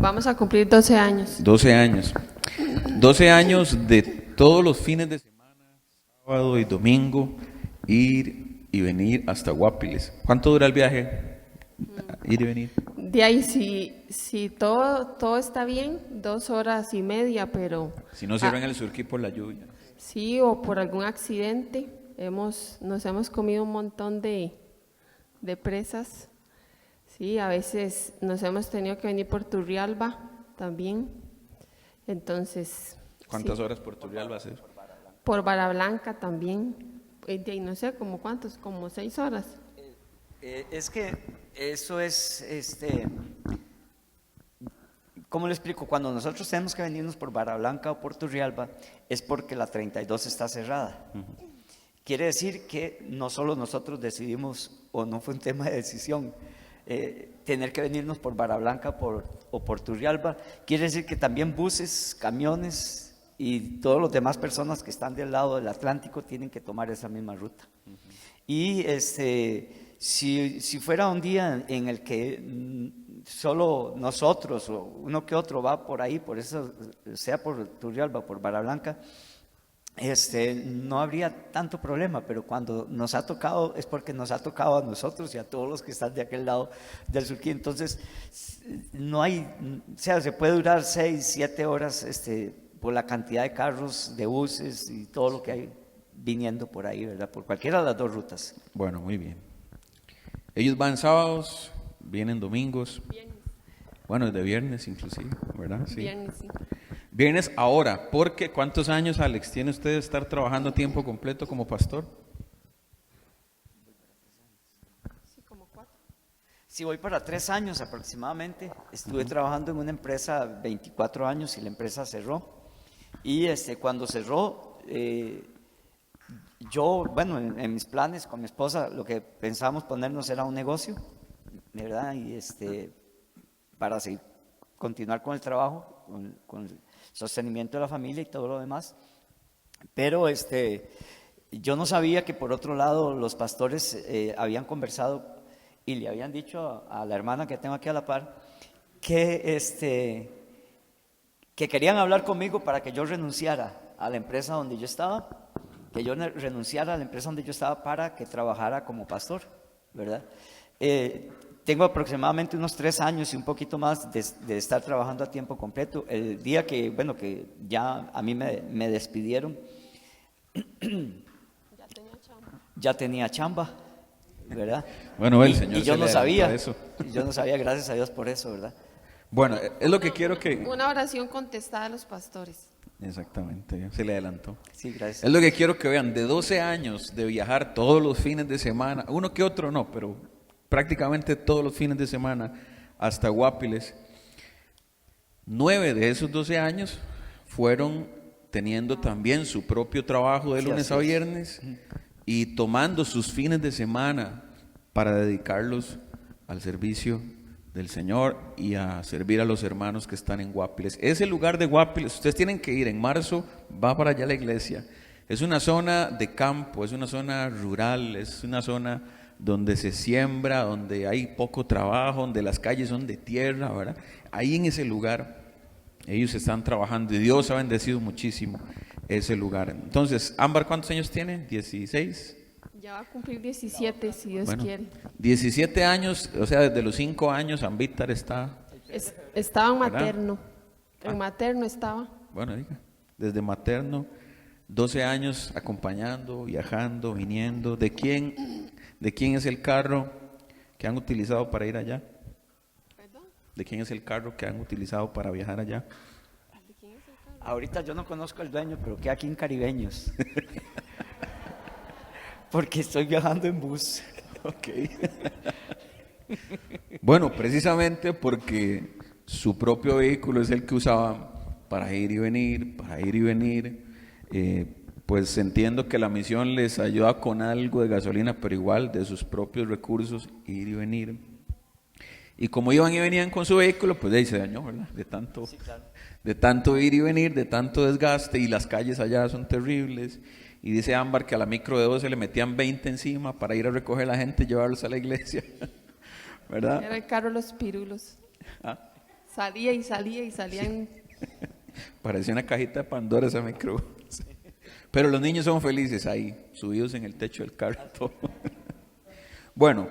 Vamos a cumplir 12 años. 12 años. 12 años de todos los fines de semana, sábado y domingo, ir y venir hasta Guapiles. ¿Cuánto dura el viaje? Ir y venir. De ahí, si todo está bien, 2 horas y media, pero Si no cierran el surquí por la lluvia. sí, o por algún accidente, nos hemos comido un montón de presas. Sí, a veces nos hemos tenido que venir por Turrialba también. Entonces, ¿Cuántas sí, horas por Turrialba va a ser? por Barablanca también. De ahí no sé, como cuántos, como 6 horas. Es que eso es, ¿cómo le explico? Cuando nosotros tenemos que venirnos por Barablanca o por Turrialba, es porque la 32 está cerrada. Quiere decir que no solo nosotros decidimos, o no fue un tema de decisión, tener que venirnos por Barablanca o por Turrialba. Quiere decir que también buses, camiones y todas las demás personas que están del lado del Atlántico tienen que tomar esa misma ruta. Y si fuera un día en el que solo nosotros o uno que otro va por ahí, por eso, sea por Turrialba, por Barablanca, no habría tanto problema, pero cuando nos ha tocado es porque nos ha tocado a nosotros y a todos los que están de aquel lado del surquí. Entonces no hay, o sea, se puede durar 6, 7 horas por la cantidad de carros, de buses y todo lo que hay viniendo por ahí, ¿verdad? Por cualquiera de las dos rutas. Bueno, muy bien. Ellos van sábados, vienen domingos. Viernes. Bueno, de viernes inclusive, ¿verdad? Sí. Viernes, sí. Viernes ahora, porque ¿cuántos años, Alex, tiene usted de estar trabajando a tiempo completo como pastor? Sí, como 4. Sí, voy para 3 años aproximadamente. Estuve trabajando en una empresa 24 años y la empresa cerró. Y cuando cerró, yo, bueno, en mis planes con mi esposa, lo que pensábamos ponernos era un negocio, ¿verdad? Y para seguir, continuar con el trabajo, con el sostenimiento de la familia y todo lo demás. Pero yo no sabía que por otro lado los pastores habían conversado y le habían dicho a la hermana que tengo aquí a la par que querían hablar conmigo para que yo renunciara a la empresa donde yo estaba, que yo renunciara a la empresa donde yo estaba para que trabajara como pastor, ¿verdad? Tengo aproximadamente unos 3 años y un poquito más de estar trabajando a tiempo completo. El día que ya a mí me despidieron, ya tenía chamba, ¿verdad? Bueno, el Señor y yo se no le sabía, adelantó eso. yo no sabía, gracias a Dios por eso, ¿verdad? Bueno, es lo que quiero que... Una oración contestada a los pastores. Exactamente, se le adelantó. Sí, gracias. Es lo que quiero que vean, de 12 años de viajar todos los fines de semana, uno que otro no, pero prácticamente todos los fines de semana hasta Guapiles. 9 de esos 12 años fueron teniendo también su propio trabajo de Sí, lunes así a es. viernes y tomando sus fines de semana para dedicarlos al servicio del Señor y a servir a los hermanos que están en Guapiles. Ese lugar de Guapiles, ustedes tienen que ir en marzo, va para allá la iglesia. Es una zona de campo, es una zona rural, es una zona donde se siembra, donde hay poco trabajo, donde las calles son de tierra, ¿verdad? Ahí en ese lugar ellos están trabajando y Dios ha bendecido muchísimo ese lugar. Entonces, Ámbar, ¿cuántos años tiene? 16. Ya va a cumplir 17, si Dios Bueno, quiere. 17 años, o sea, desde los 5 años Ambitar está, Estaba en ¿verdad? materno. En materno estaba. bueno, diga, desde materno, 12 años acompañando, viajando, viniendo. ¿De quién es el carro que han utilizado para ir allá? ¿Perdón? ¿De quién es el carro que han utilizado para viajar allá? ¿De quién es el carro? Ahorita yo no conozco al dueño, pero queda aquí en Caribeños. Porque estoy viajando en bus. Ok. Bueno, precisamente porque su propio vehículo es el que usaban para ir y venir, pues entiendo que la misión les ayuda con algo de gasolina, pero igual de sus propios recursos, ir y venir. Y como iban y venían con su vehículo, pues ahí se dañó, ¿verdad? Sí, claro. De tanto ir y venir, de tanto desgaste, y las calles allá son terribles. Y dice Ámbar que a la micro de 12 le metían 20 encima para ir a recoger a la gente y llevarlos a la iglesia, ¿verdad? Era el carro de los pirulos. Ah, salía y salía y salían. Parecía una cajita de Pandora esa micro. Pero los niños son felices ahí, subidos en el techo del carro. Todo. Bueno,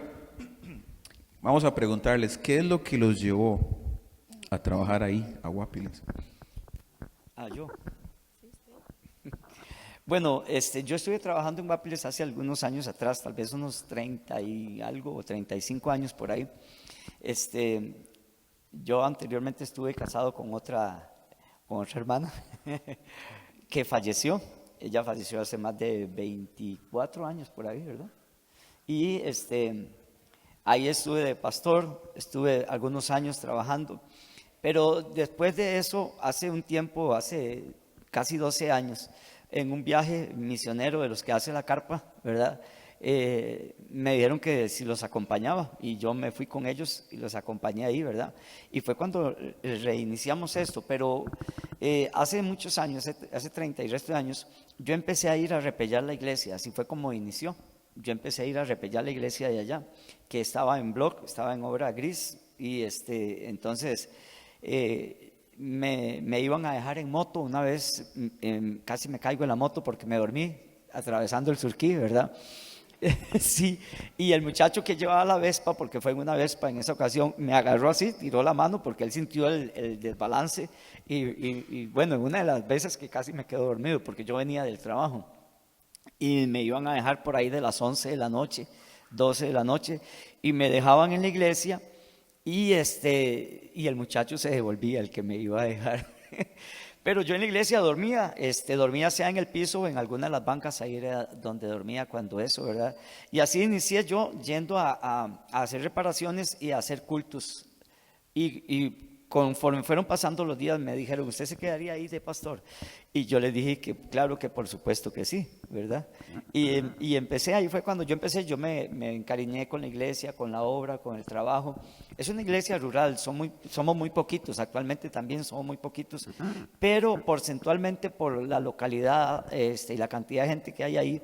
vamos a preguntarles, ¿qué es lo que los llevó a trabajar ahí, a Guapiles? Yo. Bueno, yo estuve trabajando en Guapiles hace algunos años atrás, tal vez unos 30 y algo, o 35 años por ahí. Yo anteriormente estuve casado con otra hermana que falleció. Ella falleció hace más de 24 años por ahí, ¿verdad? Y ahí estuve de pastor, estuve algunos años trabajando. Pero después de eso, hace un tiempo, hace casi 12 años, en un viaje misionero de los que hace la carpa, ¿verdad? Me dijeron que si los acompañaba y yo me fui con ellos y los acompañé ahí, ¿verdad? Y fue cuando reiniciamos esto, pero hace muchos años, hace 30 y resto de años, yo empecé a ir a repellar la iglesia, así fue como inició. Yo empecé a ir a repellar la iglesia de allá, que estaba en block, estaba en obra gris, y entonces me iban a dejar en moto una vez, casi me caigo en la moto porque me dormí atravesando el Surquí, ¿verdad? Sí, y el muchacho que llevaba la Vespa, porque fue en una Vespa en esa ocasión, me agarró así, tiró la mano porque él sintió el desbalance y bueno, en una de las veces que casi me quedo dormido porque yo venía del trabajo y me iban a dejar por ahí de las 11 de la noche, 12 de la noche y me dejaban en la iglesia y el muchacho se devolvía, el que me iba a dejar. Pero yo en la iglesia dormía sea en el piso o en alguna de las bancas, ahí era donde dormía cuando eso, ¿verdad? Y así inicié yo yendo a hacer reparaciones y a hacer cultos. Y conforme fueron pasando los días me dijeron, ¿usted se quedaría ahí de pastor? Y yo les dije que claro que por supuesto que sí, ¿verdad? Y empecé, ahí fue cuando yo empecé, yo me encariñé con la iglesia, con la obra, con el trabajo. Es una iglesia rural, somos muy poquitos, actualmente también somos muy poquitos, pero porcentualmente por la localidad y la cantidad de gente que hay ahí,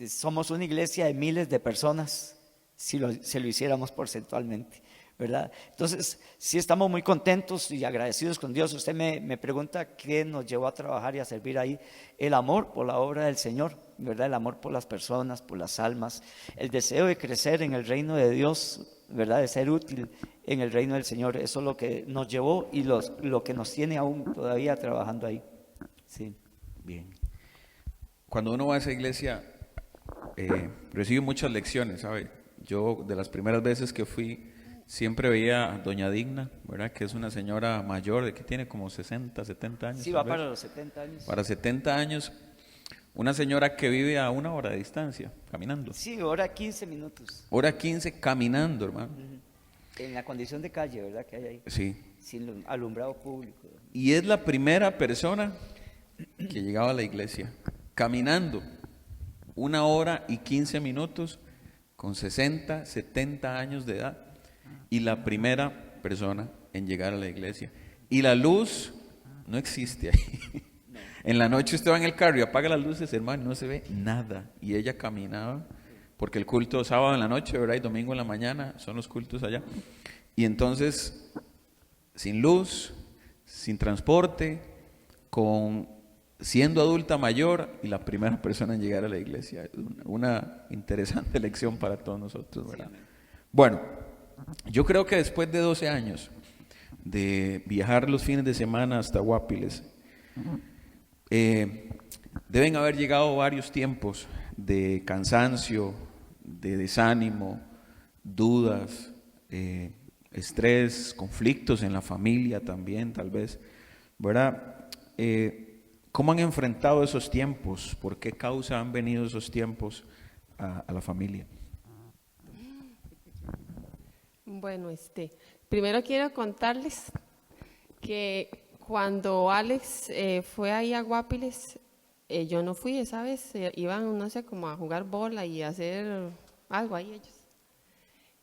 somos una iglesia de miles de personas si lo hiciéramos porcentualmente, ¿verdad? Entonces, sí estamos muy contentos y agradecidos con Dios. Usted me pregunta qué nos llevó a trabajar y a servir ahí. El amor por la obra del Señor, ¿verdad? El amor por las personas, por las almas, el deseo de crecer en el reino de Dios, ¿verdad? De ser útil en el reino del Señor. Eso es lo que nos llevó y lo que nos tiene aún todavía trabajando ahí. Sí. Bien. Cuando uno va a esa iglesia, recibe muchas lecciones, ¿sabe? Yo, de las primeras veces que fui, siempre veía a doña Digna, ¿verdad? Que es una señora mayor, que tiene como 60, 70 años. Sí, va para los 70 años. Para 70 años. Una señora que vive a 1 hora de distancia, caminando. Sí, hora 15 minutos. Hora 15 caminando, hermano. En la condición de calle, ¿verdad? Que hay ahí. Sí. Sin alumbrado público. Y es la primera persona que llegaba a la iglesia, caminando 1 hora y 15 minutos, con 60, 70 años de edad. Y la primera persona en llegar a la iglesia. Y la luz no existe ahí. En la noche usted va en el carro y apaga las luces, hermano, no se ve nada. Y ella caminaba, porque el culto sábado en la noche, ¿verdad? Y domingo en la mañana son los cultos allá. Y entonces, sin luz, sin transporte, siendo adulta mayor y la primera persona en llegar a la iglesia. Una interesante lección para todos nosotros, ¿verdad? Bueno, yo creo que después de 12 años de viajar los fines de semana hasta Guapiles, deben haber llegado varios tiempos de cansancio, de desánimo, dudas, estrés, conflictos en la familia también, tal vez, ¿verdad? ¿Cómo han enfrentado esos tiempos? ¿Por qué causa han venido esos tiempos a la familia? Bueno, primero quiero contarles que cuando Alex fue ahí a Guapiles, yo no fui esa vez, iban, no sé, como a jugar bola y a hacer algo ahí ellos.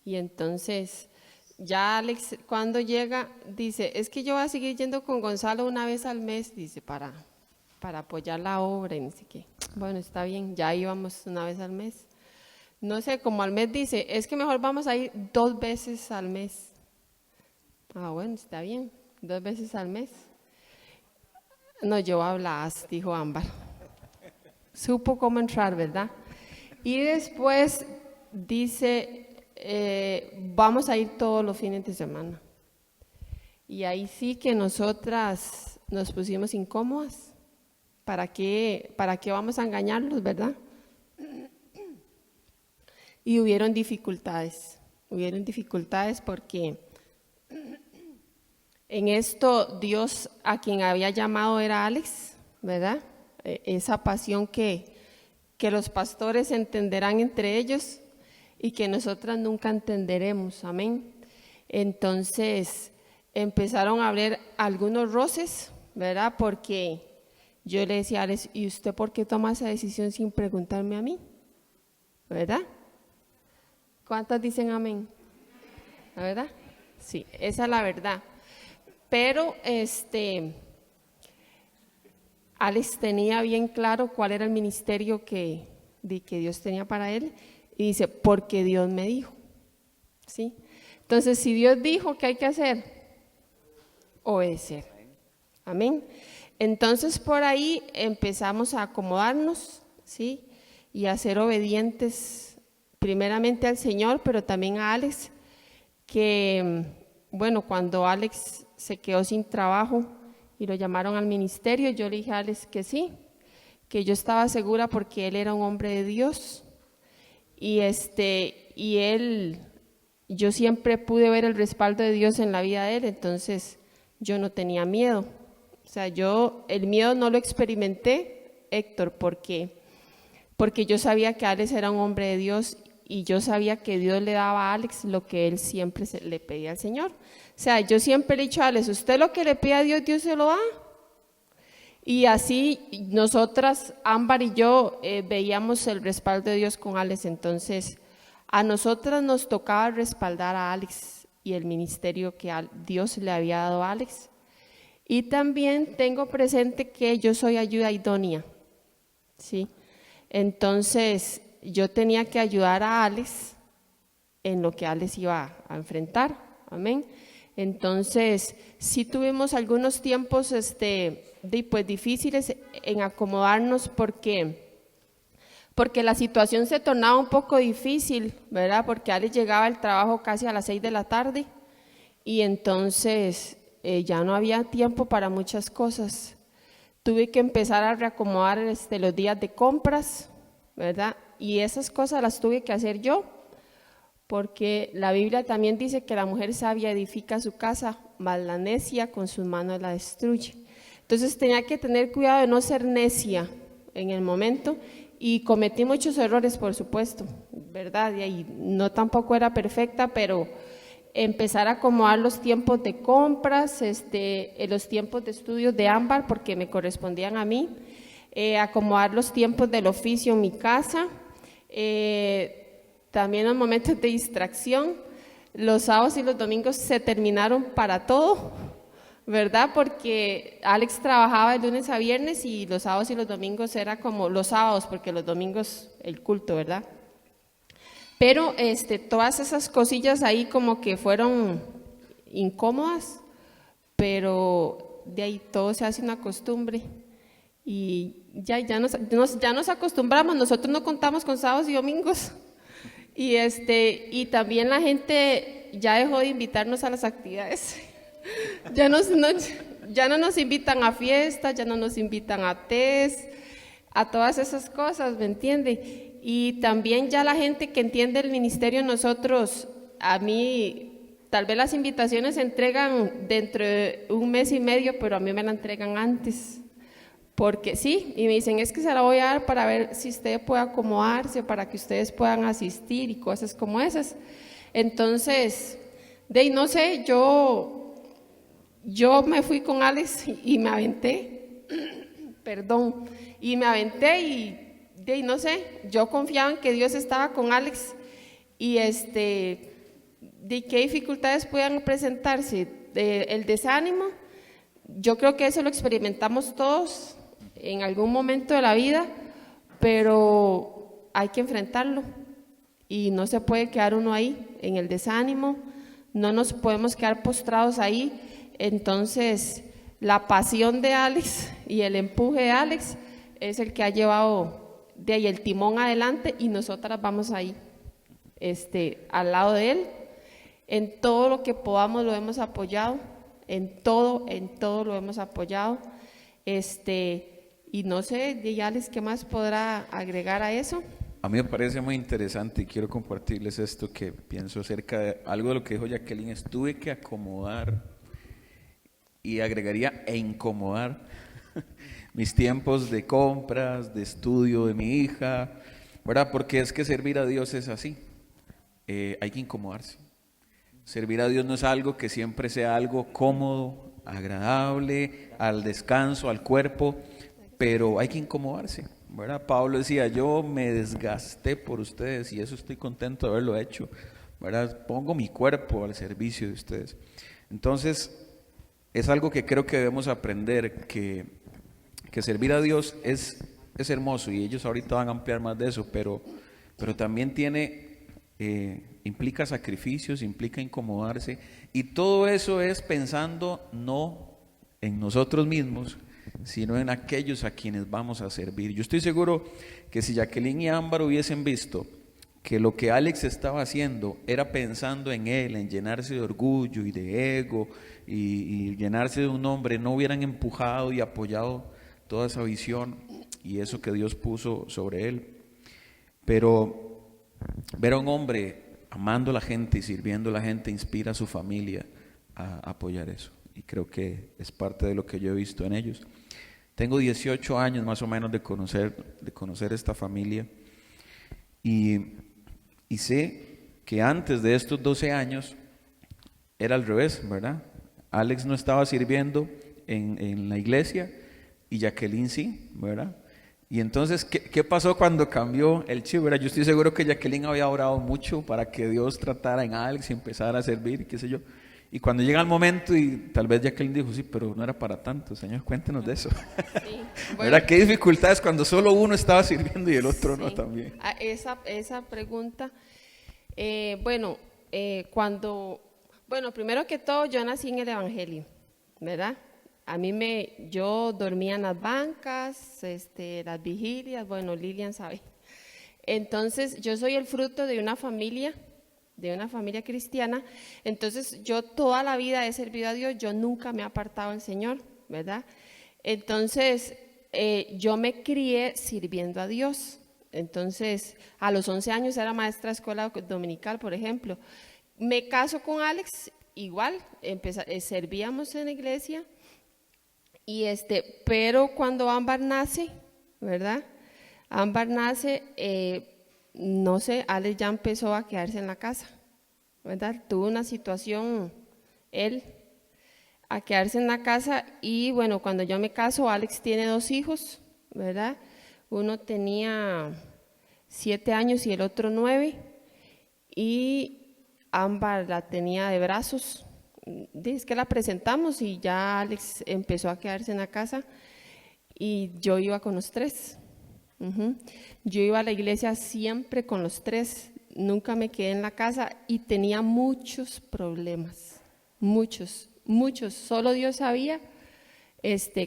Y entonces, ya Alex cuando llega, dice, es que yo voy a seguir yendo con Gonzalo una vez al mes, dice, para apoyar la obra y no sé qué. Bueno, está bien, ya íbamos una vez al mes. No sé, como al mes dice, es que mejor vamos a ir 2 veces al mes. Ah, bueno, está bien. 2 veces al mes. No, yo hablas, dijo Ámbar. Supo cómo entrar, ¿verdad? Y después dice, vamos a ir todos los fines de semana. Y ahí sí que nosotras nos pusimos incómodas. ¿Para qué vamos a engañarlos, verdad? Y hubieron dificultades porque en esto Dios a quien había llamado era Alex, ¿verdad? Esa pasión que los pastores entenderán entre ellos y que nosotras nunca entenderemos, amén. Entonces empezaron a haber algunos roces, ¿verdad? Porque yo le decía a Alex, ¿y usted por qué toma esa decisión sin preguntarme a mí? ¿Verdad? ¿Cuántas dicen amén? ¿La verdad? Sí, esa es la verdad. Pero Alex tenía bien claro cuál era el ministerio que Dios tenía para él y dice, porque Dios me dijo. ¿Sí? Entonces, si Dios dijo, ¿qué hay que hacer? Obedecer. Amén. Entonces, por ahí empezamos a acomodarnos, ¿sí? Y a ser obedientes primeramente al Señor, pero también a Alex, que, bueno, cuando Alex se quedó sin trabajo y lo llamaron al ministerio, yo le dije a Alex que sí, que yo estaba segura porque él era un hombre de Dios y yo siempre pude ver el respaldo de Dios en la vida de él, entonces yo no tenía miedo. O sea, el miedo no lo experimenté, Héctor, porque yo sabía que Alex era un hombre de Dios y yo sabía que Dios le daba a Alex lo que él siempre le pedía al Señor. O sea, yo siempre le he dicho a Alex, usted lo que le pide a Dios, Dios se lo da. Y así nosotras, Ámbar y yo, veíamos el respaldo de Dios con Alex. Entonces, a nosotras nos tocaba respaldar a Alex y el ministerio que Dios le había dado a Alex. Y también tengo presente que yo soy ayuda idónea, ¿sí? Entonces, yo tenía que ayudar a Alex en lo que Alex iba a enfrentar, amén. Entonces, sí tuvimos algunos tiempos pues difíciles en acomodarnos porque la situación se tornaba un poco difícil, ¿verdad? Porque Alex llegaba al trabajo casi a las 6 de la tarde y entonces ya no había tiempo para muchas cosas. Tuve que empezar a reacomodar los días de compras, ¿verdad? Y esas cosas las tuve que hacer yo, porque la Biblia también dice que la mujer sabia edifica su casa, mas la necia con sus manos la destruye. Entonces tenía que tener cuidado de no ser necia en el momento y cometí muchos errores, por supuesto, ¿verdad? Y no tampoco era perfecta, pero empezar a acomodar los tiempos de compras, los tiempos de estudios de Ámbar, porque me correspondían a mí, acomodar los tiempos del oficio en mi casa, también los momentos de distracción. Los sábados y los domingos se terminaron para todo, ¿verdad? Porque Alex trabajaba de lunes a viernes y los sábados y los domingos era como los sábados, porque los domingos el culto, ¿verdad? Pero todas esas cosillas ahí como que fueron incómodas, pero de ahí todo se hace una costumbre y ya nos acostumbramos. Nosotros no contamos con sábados y domingos y también la gente ya dejó de invitarnos a las actividades. Ya no nos invitan a fiestas, ya no nos invitan a test, a todas esas cosas, ¿me entiende? Y también ya la gente que entiende el ministerio, nosotros, a mí, tal vez las invitaciones se entregan dentro de 1 mes y medio, pero a mí me la entregan antes, porque sí, y me dicen, es que se la voy a dar para ver si usted puede acomodarse, para que ustedes puedan asistir y cosas como esas. Entonces, no sé, yo me fui con Alex y me aventé, perdón, y me aventé y no sé, yo confiaba en que Dios estaba con Alex y de qué dificultades puedan presentarse, el desánimo, yo creo que eso lo experimentamos todos en algún momento de la vida, pero hay que enfrentarlo y no se puede quedar uno ahí en el desánimo, no nos podemos quedar postrados ahí. Entonces, la pasión de Alex y el empuje de Alex es el que ha llevado de ahí el timón adelante, y nosotras vamos ahí, al lado de él. En todo lo que podamos lo hemos apoyado, en todo lo hemos apoyado. Y no sé, y Alex, ¿qué más podrá agregar a eso? A mí me parece muy interesante y quiero compartirles esto que pienso acerca de algo de lo que dijo Jacqueline. Tuve que acomodar, y agregaría incomodar, mis tiempos de compras, de estudio de mi hija, ¿verdad? Porque es que servir a Dios es así, hay que incomodarse. Servir a Dios no es algo que siempre sea algo cómodo, agradable, al descanso, al cuerpo, pero hay que incomodarse, ¿verdad? Pablo decía, yo me desgasté por ustedes y eso estoy contento de haberlo hecho, ¿verdad? Pongo mi cuerpo al servicio de ustedes. Entonces, es algo que creo que debemos aprender, que servir a Dios es hermoso, y ellos ahorita van a ampliar más de eso, pero también implica sacrificios, implica incomodarse, y todo eso es pensando no en nosotros mismos, sino en aquellos a quienes vamos a servir. Yo estoy seguro que si Jacqueline y Ámbar hubiesen visto que lo que Alex estaba haciendo era pensando en él, en llenarse de orgullo y de ego y llenarse de un hombre, no hubieran empujado y apoyado toda esa visión y eso que Dios puso sobre él. Pero ver a un hombre amando a la gente y sirviendo a la gente inspira a su familia a apoyar eso, y creo que es parte de lo que yo he visto en ellos. Tengo 18 años más o menos de conocer esta familia, y sé que antes de estos 12 años era al revés, ¿verdad? Alex no estaba sirviendo en la iglesia y Jacqueline sí, ¿verdad? Y entonces, ¿qué pasó cuando cambió el chip, ¿verdad? Yo estoy seguro que Jacqueline había orado mucho para que Dios tratara en Alex y empezara a servir, qué sé yo. Y cuando llega el momento, y tal vez Jacqueline dijo, sí, pero no era para tanto, Señor, cuéntenos de eso. Sí, bueno. ¿Verdad? ¿Qué dificultades cuando solo uno estaba sirviendo y el otro sí, no también? Esa pregunta, primero que todo, yo nací en el Evangelio, ¿verdad? Yo dormía en las bancas, las vigilias, Lilian sabe. Entonces, yo soy el fruto de una familia cristiana. Entonces, yo toda la vida he servido a Dios, yo nunca me he apartado del Señor, ¿verdad? Entonces, yo me crié sirviendo a Dios. Entonces, a los 11 años era maestra de escuela dominical, por ejemplo. Me caso con Alex, igual, servíamos en la iglesia. Y pero cuando Ámbar nace, ¿verdad? Ámbar nace, no sé, Alex ya empezó a quedarse en la casa, ¿verdad? Tuvo una situación, él, a quedarse en la casa. Y bueno, cuando yo me caso, Alex tiene 2 hijos, ¿verdad? Uno tenía 7 años y el otro 9. Y Ámbar la tenía de brazos. Es que la presentamos y ya Alex empezó a quedarse en la casa y yo iba con los 3. Yo iba a la iglesia siempre con los 3, nunca me quedé en la casa y tenía muchos problemas, muchos, solo Dios sabía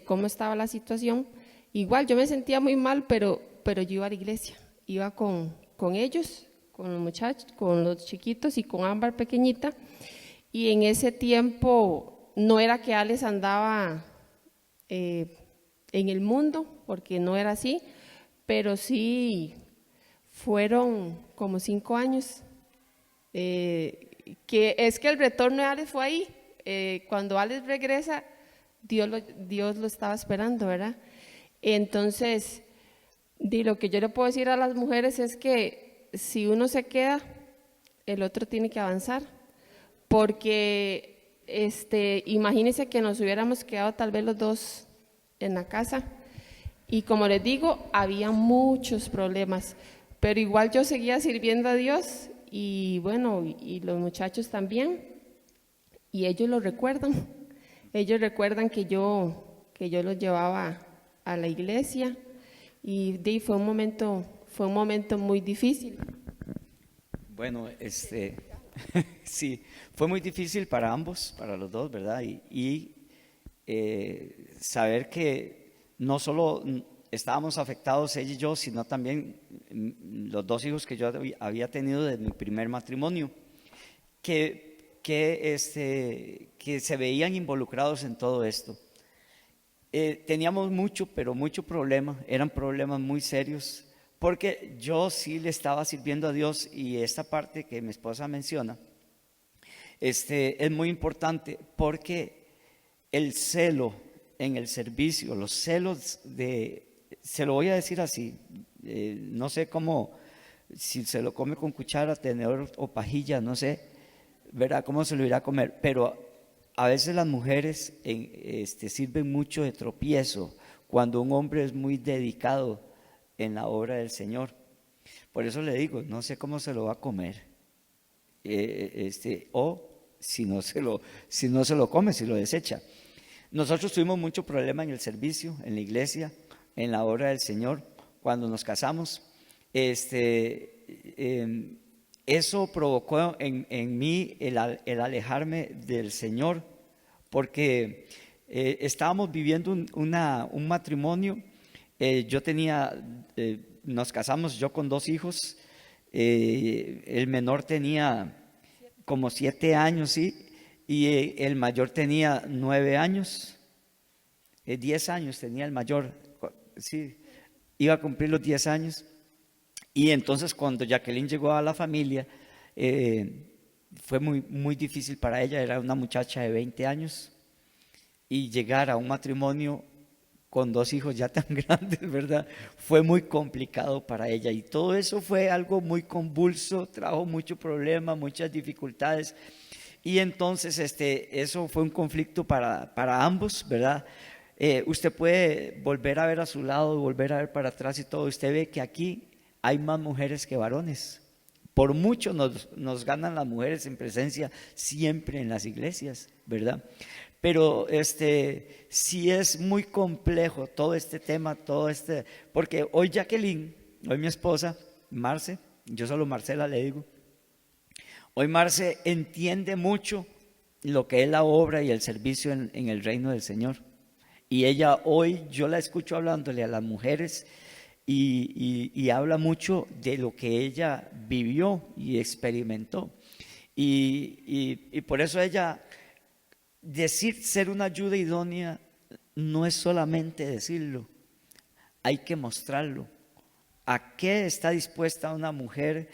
cómo estaba la situación. Igual yo me sentía muy mal, pero yo iba a la iglesia, iba con ellos, con los muchachos, con los chiquitos y con Ámbar pequeñita. Y en ese tiempo no era que Alex andaba en el mundo, porque no era así, pero sí fueron como 5 años. Que es que el retorno de Alex fue ahí. Cuando Alex regresa, Dios lo estaba esperando, ¿verdad? Entonces, lo que yo le puedo decir a las mujeres es que si uno se queda, el otro tiene que avanzar. Porque imagínense que nos hubiéramos quedado tal vez los 2 en la casa y como les digo, había muchos problemas, pero igual yo seguía sirviendo a Dios y bueno, y los muchachos también, y ellos lo recuerdan, que yo los llevaba a la iglesia y fue un momento muy difícil. Bueno, Sí, fue muy difícil para ambos, para los dos, ¿verdad? Saber que no solo estábamos afectados ella y yo, sino también los dos hijos que yo había tenido de mi primer matrimonio, que se veían involucrados en todo esto. Teníamos mucho problema, eran problemas muy serios, porque yo sí le estaba sirviendo a Dios, y esta parte que mi esposa menciona es muy importante, porque el celo en el servicio, los celos se lo voy a decir así, no sé cómo, si se lo come con cuchara, tenedor o pajilla, no sé, verá cómo se lo irá a comer, pero a veces las mujeres sirven mucho de tropiezo cuando un hombre es muy dedicado en la obra del Señor. Por eso le digo, no sé cómo se lo va a comer, o si no se lo come, si lo desecha. Nosotros tuvimos mucho problema en el servicio, en la iglesia, en la obra del Señor, cuando nos casamos. Eso provocó en mí el alejarme del Señor, porque estábamos viviendo un matrimonio. Nos casamos yo con 2 hijos, el menor tenía como 7 años, ¿sí? Y el mayor tenía 9 años, 10 años tenía el mayor, sí, iba a cumplir los 10 años. Y entonces cuando Jacqueline llegó a la familia, fue muy, muy difícil para ella. Era una muchacha de 20 años, y llegar a un matrimonio con 2 hijos ya tan grandes, ¿verdad? Fue muy complicado para ella, y todo eso fue algo muy convulso, trajo mucho problema, muchas dificultades, y entonces eso fue un conflicto para ambos, ¿verdad? Usted puede volver a ver a su lado, volver a ver para atrás y todo, usted ve que aquí hay más mujeres que varones. Por mucho nos ganan las mujeres en presencia siempre en las iglesias, ¿verdad? Pero sí es muy complejo todo este tema, porque hoy Jacqueline, hoy mi esposa, Marce, yo solo Marcela le digo, hoy Marce entiende mucho lo que es la obra y el servicio en el reino del Señor. Y ella hoy, yo la escucho hablándole a las mujeres, y habla mucho de lo que ella vivió y experimentó. Y por eso ella, ser una ayuda idónea no es solamente decirlo, hay que mostrarlo. ¿A qué está dispuesta una mujer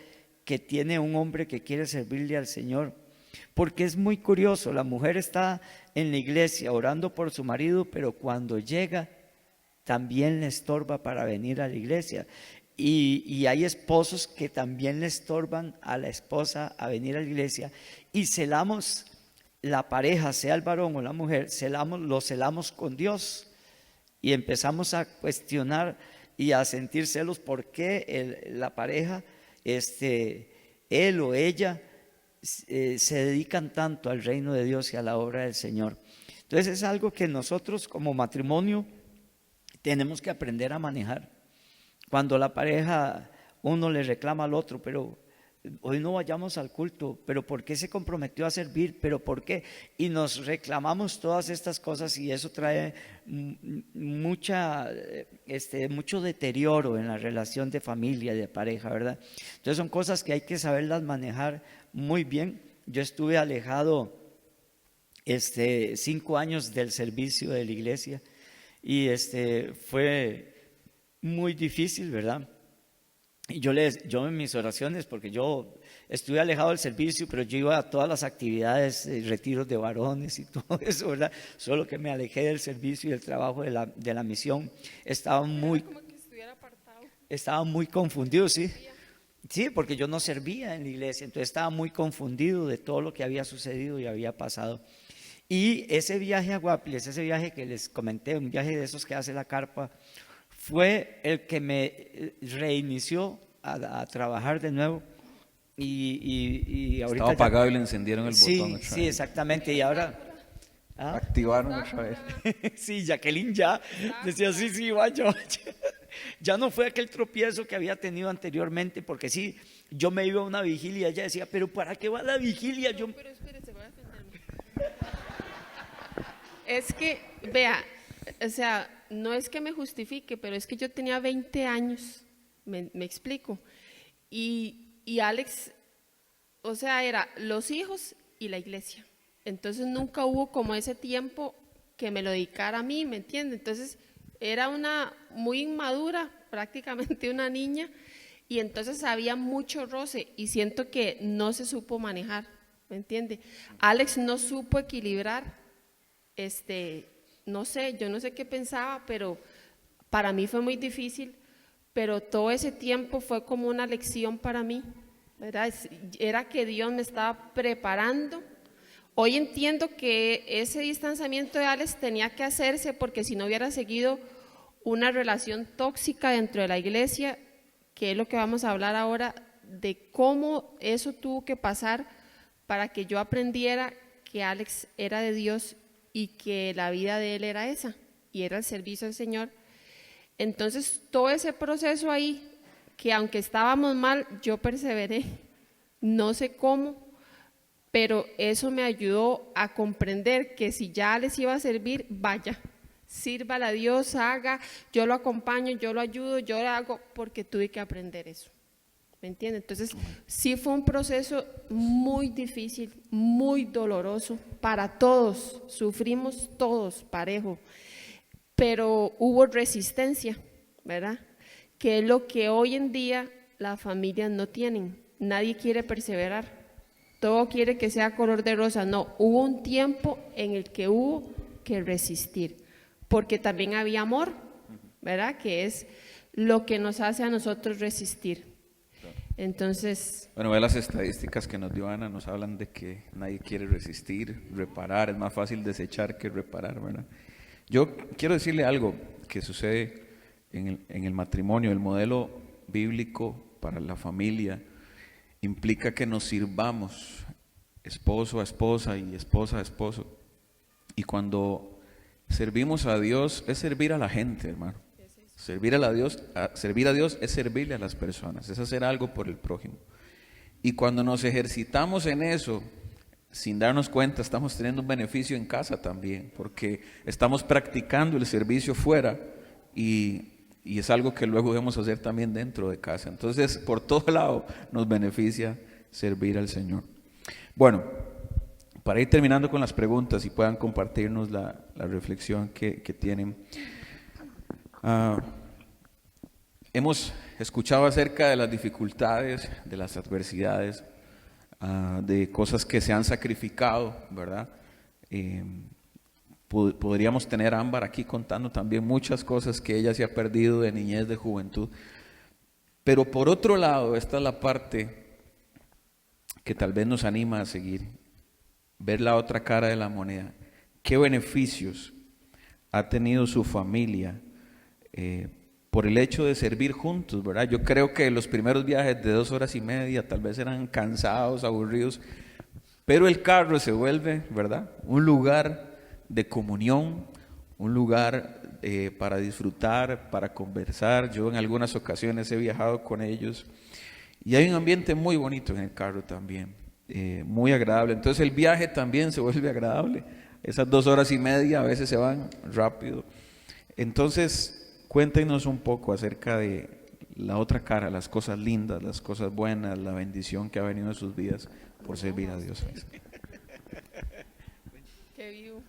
que tiene un hombre que quiere servirle al Señor? Porque es muy curioso, la mujer está en la iglesia orando por su marido, pero cuando llega también le estorba para venir a la iglesia. Y hay esposos que también le estorban a la esposa a venir a la iglesia, y celamos la pareja, sea el varón o la mujer, lo celamos con Dios, y empezamos a cuestionar y a sentir celos porque la pareja, él o ella, se dedican tanto al reino de Dios y a la obra del Señor. Entonces es algo que nosotros como matrimonio tenemos que aprender a manejar. Cuando la pareja, uno le reclama al otro, pero hoy no vayamos al culto, pero ¿por qué se comprometió a servir? ¿Pero por qué? Y nos reclamamos todas estas cosas, y eso trae mucho deterioro en la relación de familia, de pareja, ¿verdad? Entonces son cosas que hay que saberlas manejar muy bien. Yo estuve alejado 5 años del servicio de la iglesia, y fue muy difícil, ¿verdad? Y yo en mis oraciones, porque yo estuve alejado del servicio, pero yo iba a todas las actividades, retiros de varones y todo eso, ¿verdad? Solo que me alejé del servicio y del trabajo de la misión. Estaba muy confundido, sí. Sí, porque yo no servía en la iglesia, entonces estaba muy confundido de todo lo que había sucedido y había pasado. Y ese viaje a Guapiles, ese viaje que les comenté, un viaje de esos que hace la carpa, fue el que me reinició a trabajar de nuevo. Y ahorita estaba apagado y le encendieron el botón otra sí, vez. Exactamente. Y ahora activaron otra vez. Sí, Jacqueline ya decía sí, vaya. Ya no fue aquel tropiezo que había tenido anteriormente, porque sí, yo me iba a una vigilia y ella decía, pero ¿para qué va la vigilia? Yo... Pero espérese, voy a defenderme. Es que, vea, o sea, no es que me justifique, pero es que yo tenía 20 años, me explico. Y Alex, o sea, era los hijos y la iglesia. Entonces nunca hubo como ese tiempo que me lo dedicara a mí, ¿me entiende? Entonces era una muy inmadura, prácticamente una niña, y entonces había mucho roce y siento que no se supo manejar, ¿me entiende? Alex no supo equilibrar, no sé, yo no sé qué pensaba, pero para mí fue muy difícil, pero todo ese tiempo fue como una lección para mí, ¿verdad? Era que Dios me estaba preparando. Hoy entiendo que ese distanciamiento de Alex tenía que hacerse porque si no hubiera seguido una relación tóxica dentro de la iglesia, que es lo que vamos a hablar ahora, de cómo eso tuvo que pasar para que yo aprendiera que Alex era de Dios y que la vida de él era esa, y era el servicio al Señor. Entonces, todo ese proceso ahí, que aunque estábamos mal, yo perseveré, no sé cómo, pero eso me ayudó a comprender que si ya les iba a servir, vaya, sírvale a Dios, haga, yo lo acompaño, yo lo ayudo, yo lo hago, porque tuve que aprender eso, ¿me entiendes? Entonces, sí fue un proceso muy difícil, muy doloroso para todos, sufrimos todos parejo, pero hubo resistencia, ¿verdad? Que es lo que hoy en día las familias no tienen, nadie quiere perseverar. Todo quiere que sea color de rosa. No, hubo un tiempo en el que hubo que resistir, porque también había amor, ¿verdad? Que es lo que nos hace a nosotros resistir. Entonces... Bueno, ve las estadísticas que nos dio Ana, nos hablan de que nadie quiere resistir, reparar, es más fácil desechar que reparar, ¿verdad? Yo quiero decirle algo que sucede en el matrimonio, el modelo bíblico para la familia, implica que nos sirvamos esposo a esposa y esposa a esposo. Y cuando servimos a Dios es servir a la gente, hermano. Servir a Dios es servirle a las personas, es hacer algo por el prójimo. Y cuando nos ejercitamos en eso, sin darnos cuenta, estamos teniendo un beneficio en casa también, porque estamos practicando el servicio fuera y es algo que luego debemos hacer también dentro de casa. Entonces, por todo lado nos beneficia servir al Señor. Bueno, para ir terminando con las preguntas y puedan compartirnos la reflexión que tienen. Hemos escuchado acerca de las dificultades, de las adversidades, de cosas que se han sacrificado, ¿verdad? Podríamos tener a Ámbar aquí contando también muchas cosas que ella se ha perdido de niñez, de juventud. Pero por otro lado, esta es la parte que tal vez nos anima a seguir, ver la otra cara de la moneda. ¿Qué beneficios ha tenido su familia por el hecho de servir juntos, ¿verdad? Yo creo que los primeros viajes de 2 horas y media tal vez eran cansados, aburridos, pero el carro se vuelve, ¿verdad?, un lugar de comunión, un lugar para disfrutar, para conversar. Yo en algunas ocasiones he viajado con ellos y hay un ambiente muy bonito en el carro también, muy agradable. Entonces el viaje también se vuelve agradable. Esas 2 horas y media a veces se van rápido. Entonces cuéntenos un poco acerca de la otra cara, las cosas lindas, las cosas buenas, la bendición que ha venido en sus vidas por servir a Dios. ¿Qué vio?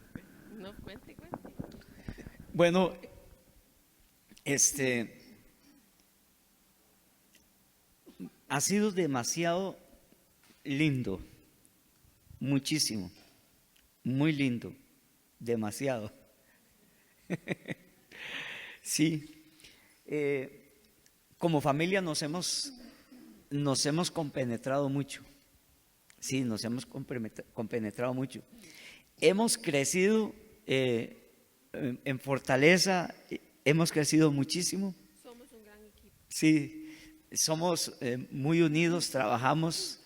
No, cuente. Bueno, ha sido demasiado lindo, muchísimo, muy lindo, demasiado. Sí, como familia nos hemos compenetrado mucho. Sí, nos hemos compenetrado mucho. Hemos crecido en fortaleza, hemos crecido muchísimo. Somos un gran equipo. Sí, somos muy unidos, trabajamos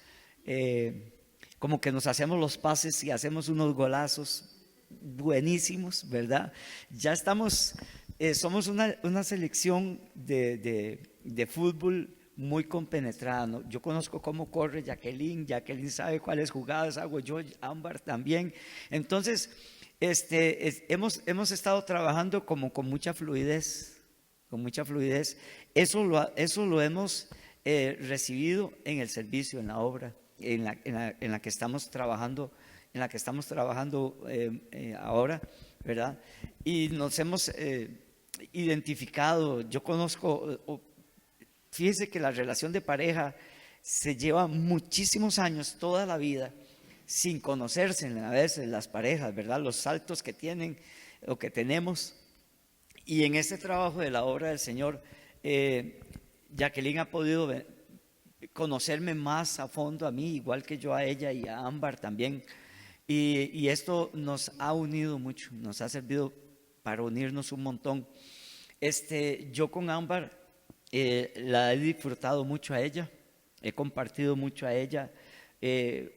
como que nos hacemos los pases y hacemos unos golazos buenísimos, ¿verdad? Ya estamos somos una selección de fútbol muy compenetrada, ¿no? Yo conozco cómo corre Jacqueline sabe cuáles jugadas hago yo, Ámbar también. Entonces, hemos estado trabajando como con mucha fluidez, Eso lo hemos recibido en el servicio, en la obra, en la que estamos trabajando, ahora, ¿verdad? Y nos hemos identificado. Yo conozco, fíjese que la relación de pareja se lleva muchísimos años, toda la vida, sin conocerse a veces las parejas, ¿verdad? Los saltos que tienen o que tenemos. Y en este trabajo de la obra del Señor, Jacqueline ha podido conocerme más a fondo a mí, igual que yo a ella y a Ámbar también. Y esto nos ha unido mucho, nos ha servido para unirnos un montón. Yo con Ámbar la he disfrutado mucho a ella, he compartido mucho a ella.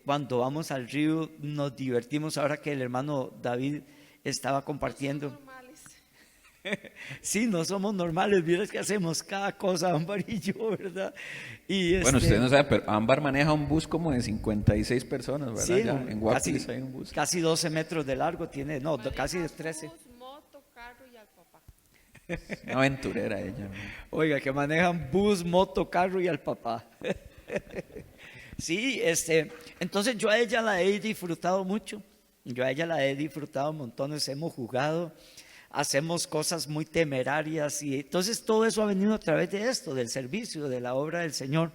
Cuando vamos al río nos divertimos. Ahora que el hermano David estaba compartiendo. Sí, no somos normales, vieras que hacemos cada cosa, Ámbar y yo, ¿verdad? Y bueno, usted no sabe, pero Ámbar maneja un bus como de 56 personas, ¿verdad? Sí, ya, en Guapiles hay un bus. Casi 12 metros de largo tiene, no, casi 13. Bus, moto, carro y al papá. Una aventurera ella, ¿no? Oiga, que manejan bus, moto, carro y al papá. Sí, entonces yo a ella la he disfrutado mucho, montones, hemos jugado, hacemos cosas muy temerarias y entonces todo eso ha venido a través de esto, del servicio, de la obra del Señor.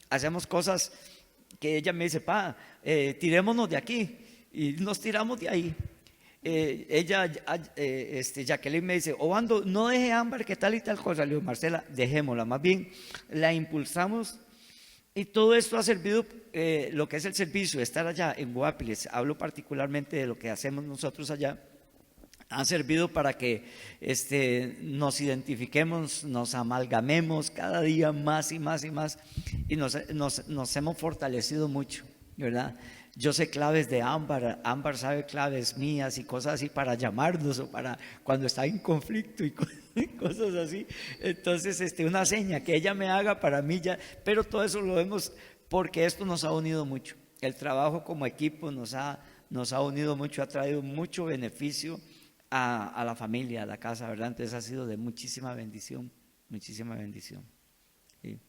Hacemos cosas que ella me dice, tirémonos de aquí, y nos tiramos de ahí. Jacqueline me dice, Obando, no deje a Ámbar que tal y tal cosa. Le digo, Marcela, dejémosla, más bien la impulsamos. Y todo esto ha servido, lo que es el servicio, estar allá en Guapiles, hablo particularmente de lo que hacemos nosotros allá, ha servido para que nos identifiquemos, nos amalgamemos cada día más y más y más, y nos hemos fortalecido mucho, ¿verdad? Yo sé claves de Ámbar, Ámbar sabe claves mías y cosas así para llamarnos o para cuando está en conflicto y cosas así. Entonces, una seña que ella me haga para mí ya, pero todo eso lo vemos porque esto nos ha unido mucho. El trabajo como equipo nos ha unido mucho, ha traído mucho beneficio a la familia, a la casa, ¿verdad? Entonces ha sido de muchísima bendición, muchísima bendición. Sí.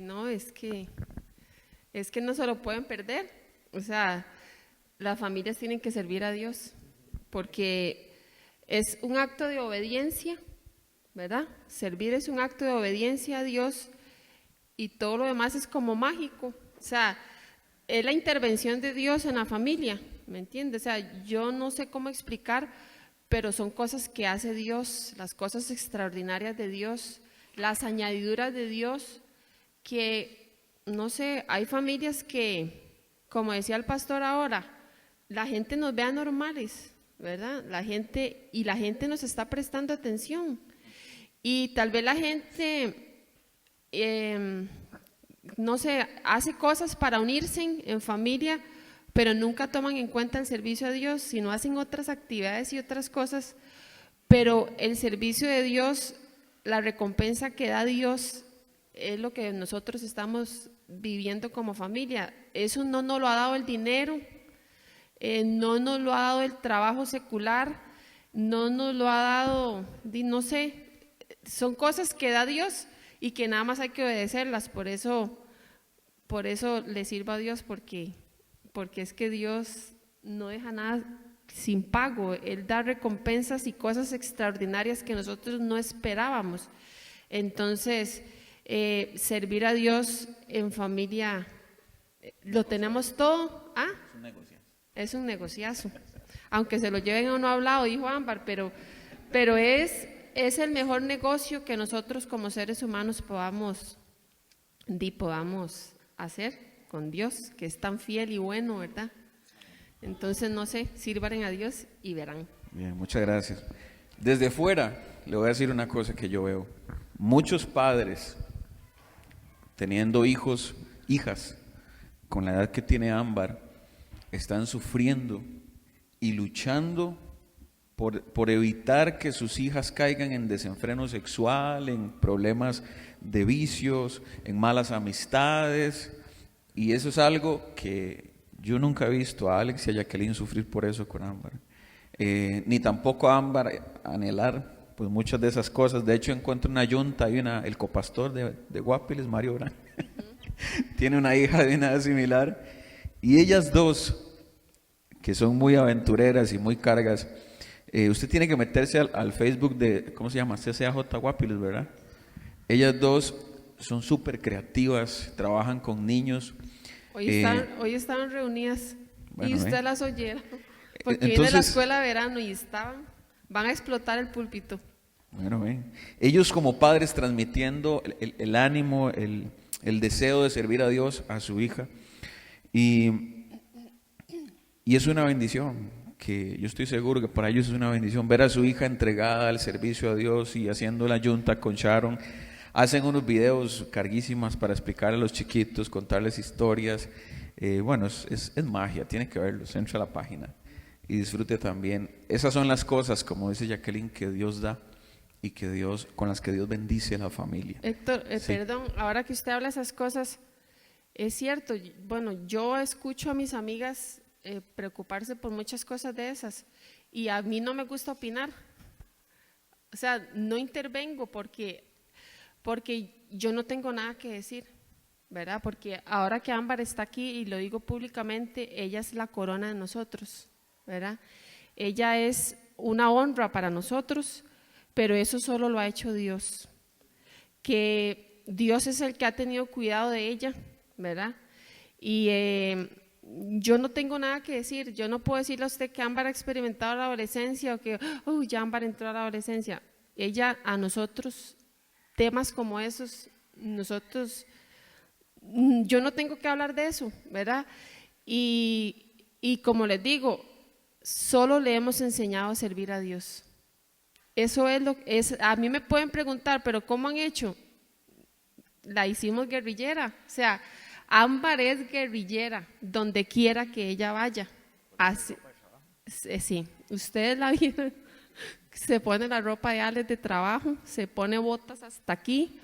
No, es que no se lo pueden perder. O sea, las familias tienen que servir a Dios porque es un acto de obediencia, ¿verdad? Servir es un acto de obediencia a Dios y todo lo demás es como mágico. O sea, es la intervención de Dios en la familia, ¿me entiendes? O sea, yo no sé cómo explicar, pero son cosas que hace Dios, las cosas extraordinarias de Dios, las añadiduras de Dios, que, no sé, hay familias que, como decía el pastor ahora, la gente nos ve anormales, ¿verdad? La gente nos está prestando atención. Y tal vez la gente, no sé, hace cosas para unirse en familia, pero nunca toman en cuenta el servicio a Dios, sino hacen otras actividades y otras cosas. Pero el servicio de Dios, la recompensa que da Dios, es lo que nosotros estamos viviendo como familia. Eso no nos lo ha dado el dinero, no nos lo ha dado el trabajo secular, no nos lo ha dado, no sé, son cosas que da Dios y que nada más hay que obedecerlas. Por eso le sirvo a Dios, porque es que Dios no deja nada sin pago. Él da recompensas y cosas extraordinarias que nosotros no esperábamos. Entonces, servir a Dios en familia, lo tenemos todo. Es un negociazo. Aunque se lo lleven a uno hablado, dijo Ámbar, pero es el mejor negocio que nosotros como seres humanos podamos hacer con Dios, que es tan fiel y bueno, ¿verdad? Entonces, no sé, sirvan a Dios y verán. Bien, muchas gracias. Desde fuera, le voy a decir una cosa que yo veo. Muchos padres teniendo hijas con la edad que tiene Ámbar, están sufriendo y luchando por evitar que sus hijas caigan en desenfreno sexual, en problemas de vicios, en malas amistades. Y eso es algo que yo nunca he visto a Alex y a Jacqueline sufrir por eso con Ámbar. Ni tampoco a Ámbar anhelar pues muchas de esas cosas. De hecho, encuentro una yunta, hay el copastor de Guapiles, Mario Brand, tiene una hija de una edad similar. Y ellas dos, que son muy aventureras y muy cargas, usted tiene que meterse al Facebook de, ¿cómo se llama? CCAJ Guapiles, ¿verdad? Ellas dos son súper creativas, trabajan con niños. Hoy estaban reunidas Bueno, y usted las oyera, porque viene entonces, la escuela de verano y van a explotar el púlpito. Bueno, ellos como padres transmitiendo el ánimo, el deseo de servir a Dios a su hija. Y es una bendición, que yo estoy seguro que para ellos es una bendición ver a su hija entregada al servicio a Dios y haciendo la yunta con Sharon. Hacen unos videos carguísimas para explicar a los chiquitos, contarles historias. Bueno, es magia, tiene que verlos, entre a la página y disfrute también. Esas son las cosas, como dice Jacqueline, que Dios da y con las que Dios bendice a la familia. Héctor, Sí. perdón, ahora que usted habla esas cosas, es cierto, bueno, yo escucho a mis amigas preocuparse por muchas cosas de esas y a mí no me gusta opinar, o sea, no intervengo porque yo no tengo nada que decir, ¿verdad? Porque ahora que Ámbar está aquí, y lo digo públicamente, ella es la corona de nosotros, ¿verdad? Ella es una honra para nosotros, pero eso solo lo ha hecho Dios, que Dios es el que ha tenido cuidado de ella, ¿verdad? Y yo no tengo nada que decir, yo no puedo decirle a usted que Ámbar ha experimentado la adolescencia o que ya Ámbar entró a la adolescencia. Ella, a nosotros, temas como esos, yo no tengo que hablar de eso, ¿verdad? Y como les digo, solo le hemos enseñado a servir a Dios. Eso a mí me pueden preguntar, pero ¿cómo han hecho? La hicimos guerrillera, o sea, Ámbar es guerrillera, donde quiera que ella vaya. Así, sí, ustedes la vieron, se pone la ropa de Alex de trabajo, se pone botas hasta aquí,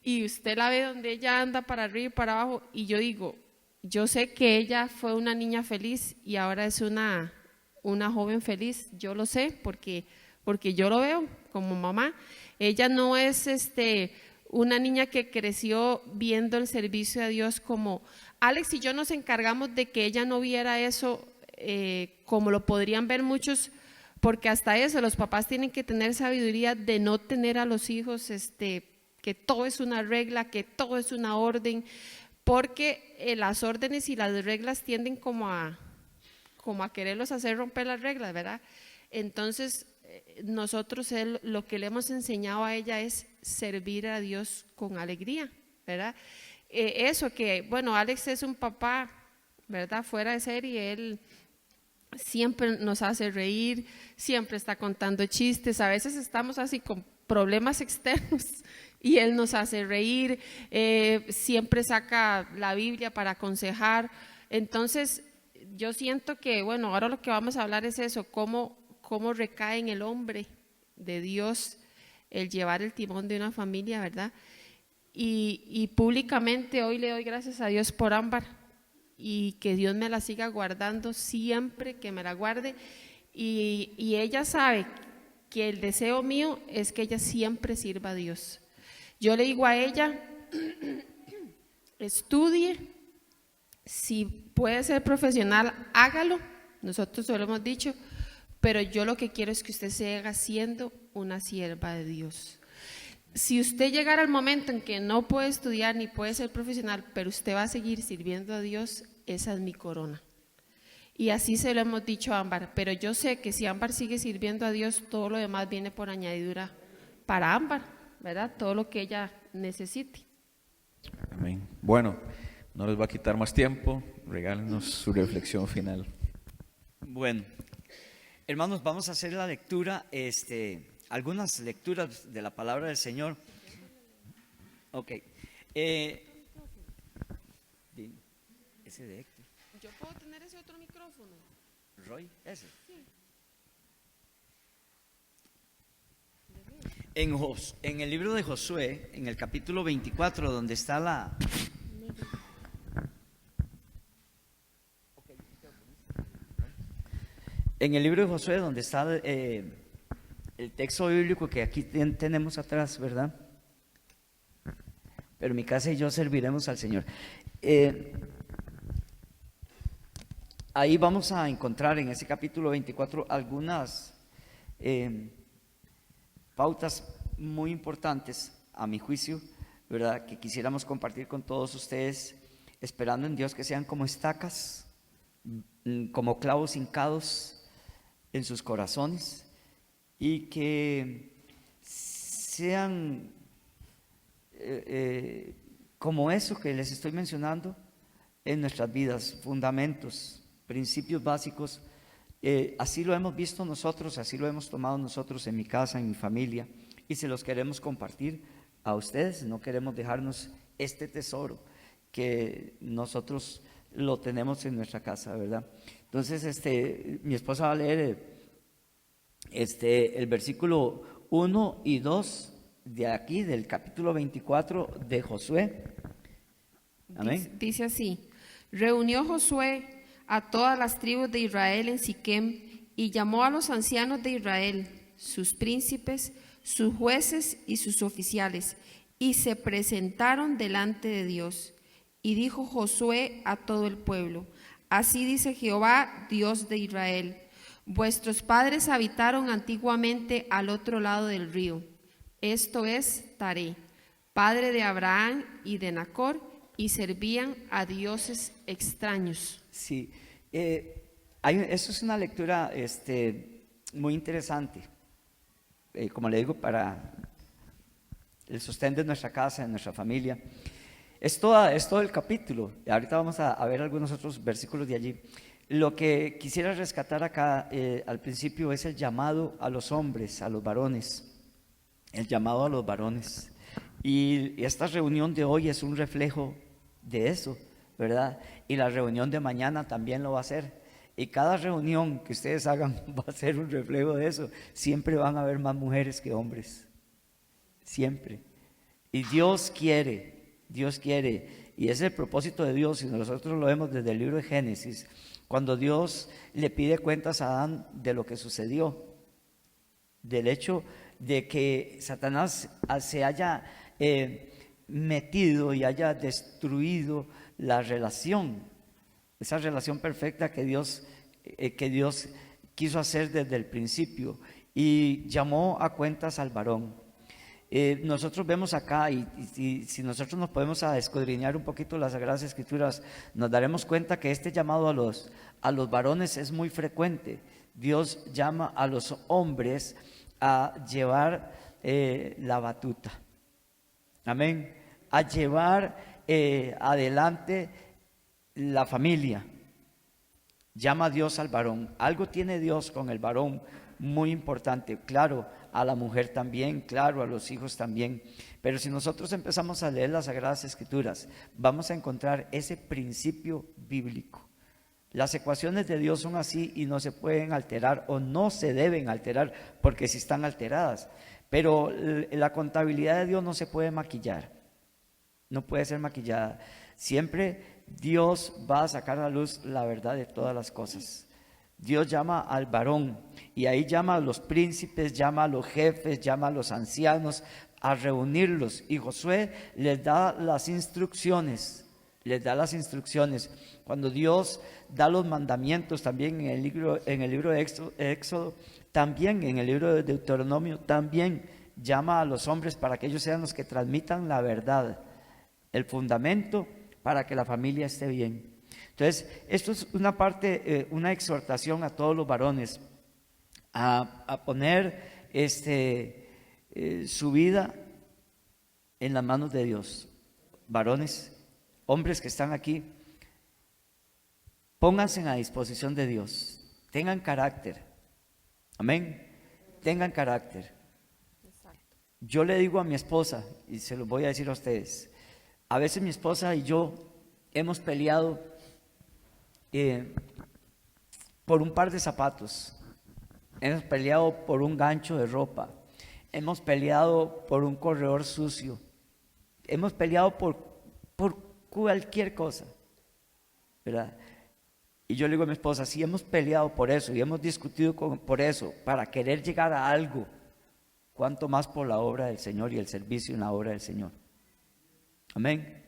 y usted la ve donde ella anda para arriba y para abajo, y yo digo, yo sé que ella fue una niña feliz y ahora es una joven feliz, yo lo sé porque yo lo veo como mamá. Ella no es una niña que creció viendo el servicio a Dios como Alex y yo nos encargamos de que ella no viera eso como lo podrían ver muchos, porque hasta eso los papás tienen que tener sabiduría de no tener a los hijos que todo es una regla, que todo es una orden, porque las órdenes y las reglas tienden como a quererlos hacer romper las reglas, ¿verdad? Entonces nosotros lo que le hemos enseñado a ella es servir a Dios con alegría, ¿verdad? Eso que, bueno, Alex es un papá, ¿verdad? Fuera de serie, él siempre nos hace reír, siempre está contando chistes, a veces estamos así con problemas externos y él nos hace reír, siempre saca la Biblia para aconsejar. Entonces yo siento que, bueno, ahora lo que vamos a hablar es eso, cómo recae en el hombre de Dios el llevar el timón de una familia, ¿verdad? Y públicamente hoy le doy gracias a Dios por Ámbar y que Dios me la siga guardando siempre, que me la guarde, y ella sabe que el deseo mío es que ella siempre sirva a Dios. Yo le digo a ella, estudie, si puede ser profesional, hágalo, nosotros se lo hemos dicho, pero yo lo que quiero es que usted siga siendo una sierva de Dios. Si usted llegara al momento en que no puede estudiar ni puede ser profesional, pero usted va a seguir sirviendo a Dios, esa es mi corona. Y así se lo hemos dicho a Ámbar, pero yo sé que si Ámbar sigue sirviendo a Dios, todo lo demás viene por añadidura para Ámbar, ¿verdad? Todo lo que ella necesite. Amén. Bueno, no les va a quitar más tiempo, regálenos su reflexión final. Bueno, hermanos, vamos a hacer la lectura, algunas lecturas de la palabra del Señor. Ok. Ese de Héctor. Yo puedo tener ese otro micrófono. Roy, ese. Sí. En el libro de Josué, en el capítulo 24, donde está la... En el libro de Josué, donde está el texto bíblico que aquí tenemos atrás, ¿verdad? Pero mi casa y yo serviremos al Señor. Ahí vamos a encontrar en ese capítulo 24 algunas pautas muy importantes, a mi juicio, ¿verdad? Que quisiéramos compartir con todos ustedes, esperando en Dios que sean como estacas, como clavos hincados en sus corazones, y que sean como eso que les estoy mencionando en nuestras vidas, fundamentos, principios básicos. Así lo hemos visto nosotros, así lo hemos tomado nosotros en mi casa, en mi familia, y se los queremos compartir a ustedes. No queremos dejarnos este tesoro que nosotros lo tenemos en nuestra casa, ¿verdad? Entonces, mi esposa va a leer el versículo 1 y 2 de aquí, del capítulo 24 de Josué. Amén. Dice así: reunió Josué a todas las tribus de Israel en Siquem y llamó a los ancianos de Israel, sus príncipes, sus jueces y sus oficiales, y se presentaron delante de Dios. Y dijo Josué a todo el pueblo: así dice Jehová, Dios de Israel: vuestros padres habitaron antiguamente al otro lado del río, esto es Taré, padre de Abraham y de Nacor, y servían a dioses extraños. Sí, eso es una lectura muy interesante, como le digo, para el sostén de nuestra casa, de nuestra familia. Es todo el capítulo. Ahorita vamos a ver algunos otros versículos de allí. Lo que quisiera rescatar acá al principio es el llamado a los hombres, a los varones. El llamado a los varones. Y esta reunión de hoy es un reflejo de eso, ¿verdad? Y la reunión de mañana también lo va a hacer. Y cada reunión que ustedes hagan va a ser un reflejo de eso. Siempre van a haber más mujeres que hombres. Siempre. Y Dios quiere, y ese es el propósito de Dios, y nosotros lo vemos desde el libro de Génesis, cuando Dios le pide cuentas a Adán de lo que sucedió, del hecho de que Satanás se haya metido y haya destruido la relación, esa relación perfecta que Dios quiso hacer desde el principio, y llamó a cuentas al varón. Nosotros vemos acá, y si nosotros nos podemos escudriñar un poquito las Sagradas Escrituras, nos daremos cuenta que este llamado a los varones es muy frecuente. Dios llama a los hombres a llevar la batuta, amén, a llevar adelante la familia. Llama a Dios al varón. Algo tiene Dios con el varón muy importante, claro, a la mujer también, claro, a los hijos también. Pero si nosotros empezamos a leer las Sagradas Escrituras, vamos a encontrar ese principio bíblico. Las ecuaciones de Dios son así y no se pueden alterar, o no se deben alterar, porque sí están alteradas. Pero la contabilidad de Dios no se puede maquillar, no puede ser maquillada. Siempre Dios va a sacar a la luz la verdad de todas las cosas. Dios llama al varón, y ahí llama a los príncipes, llama a los jefes, llama a los ancianos a reunirlos, y Josué les da las instrucciones. Cuando Dios da los mandamientos, también en el libro de Éxodo, también en el libro de Deuteronomio, también llama a los hombres para que ellos sean los que transmitan la verdad, el fundamento para que la familia esté bien. Entonces, esto es una parte, una exhortación a todos los varones a poner su vida en las manos de Dios. Varones, hombres que están aquí, pónganse a disposición de Dios, tengan carácter, amén, tengan carácter. Yo le digo a mi esposa, y se lo voy a decir a ustedes, a veces mi esposa y yo hemos peleado por un par de zapatos, hemos peleado por un gancho de ropa, hemos peleado por un corredor sucio, hemos peleado por cualquier cosa, ¿verdad? Y yo le digo a mi esposa, si hemos peleado por eso y hemos discutido por eso, para querer llegar a algo, ¿cuánto más por la obra del Señor y el servicio en la obra del Señor? Amén.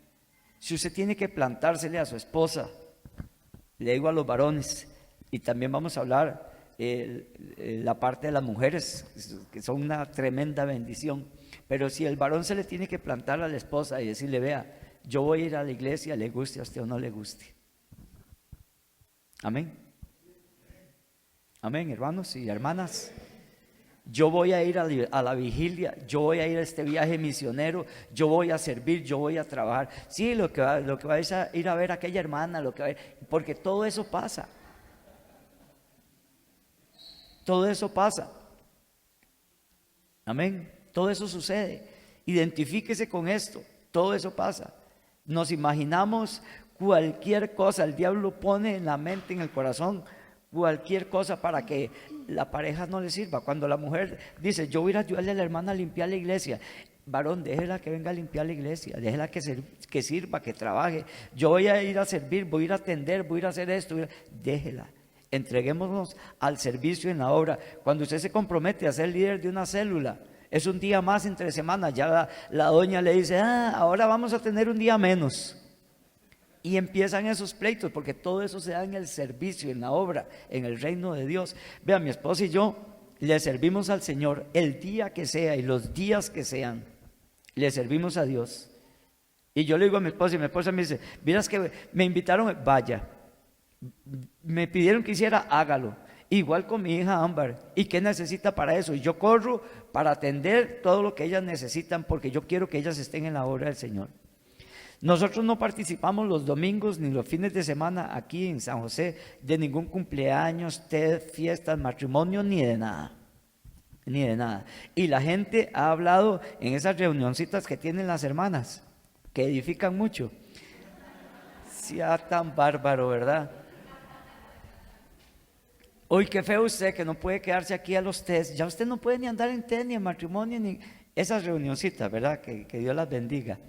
Si usted tiene que plantársele a su esposa, le digo a los varones, y también vamos a hablar la parte de las mujeres, que son una tremenda bendición, pero si el varón se le tiene que plantar a la esposa y decirle, vea, yo voy a ir a la iglesia, le guste a usted o no le guste. Amén. Amén, hermanos y hermanas. Yo voy a ir a la vigilia, yo voy a ir a este viaje misionero, yo voy a servir, yo voy a trabajar. Sí, lo que vais a ir a ver a aquella hermana, porque todo eso pasa. Todo eso pasa. Amén. Todo eso sucede. Identifíquese con esto. Todo eso pasa. Nos imaginamos cualquier cosa. El diablo pone en la mente, en el corazón, cualquier cosa para que la pareja no le sirva. Cuando la mujer dice, yo voy a ir a ayudarle a la hermana a limpiar la iglesia. Varón, déjela que venga a limpiar la iglesia, déjela que sirva, que trabaje. Yo voy a ir a servir, voy a ir a atender, voy a ir a hacer esto. Déjela. Entreguémonos al servicio en la obra. Cuando usted se compromete a ser líder de una célula, es un día más entre semana, ya la doña le dice, ahora vamos a tener un día menos. Y empiezan esos pleitos, porque todo eso se da en el servicio, en la obra, en el reino de Dios. Vea, mi esposa y yo le servimos al Señor el día que sea y los días que sean. Le servimos a Dios. Y yo le digo a mi esposa, y mi esposa me dice, miras que me invitaron, vaya. Me pidieron que hiciera, hágalo. Igual con mi hija Ámbar. ¿Y qué necesita para eso? Y yo corro para atender todo lo que ellas necesitan, porque yo quiero que ellas estén en la obra del Señor. Nosotros no participamos los domingos ni los fines de semana aquí en San José de ningún cumpleaños, fiestas, matrimonio, ni de nada. Ni de nada. Y la gente ha hablado en esas reunioncitas que tienen las hermanas, que edifican mucho. Sea tan bárbaro, ¿verdad? Hoy qué feo usted que no puede quedarse aquí a los test. Ya usted no puede ni andar en test, ni en matrimonio, ni esas reunioncitas, ¿verdad? Que Dios las bendiga.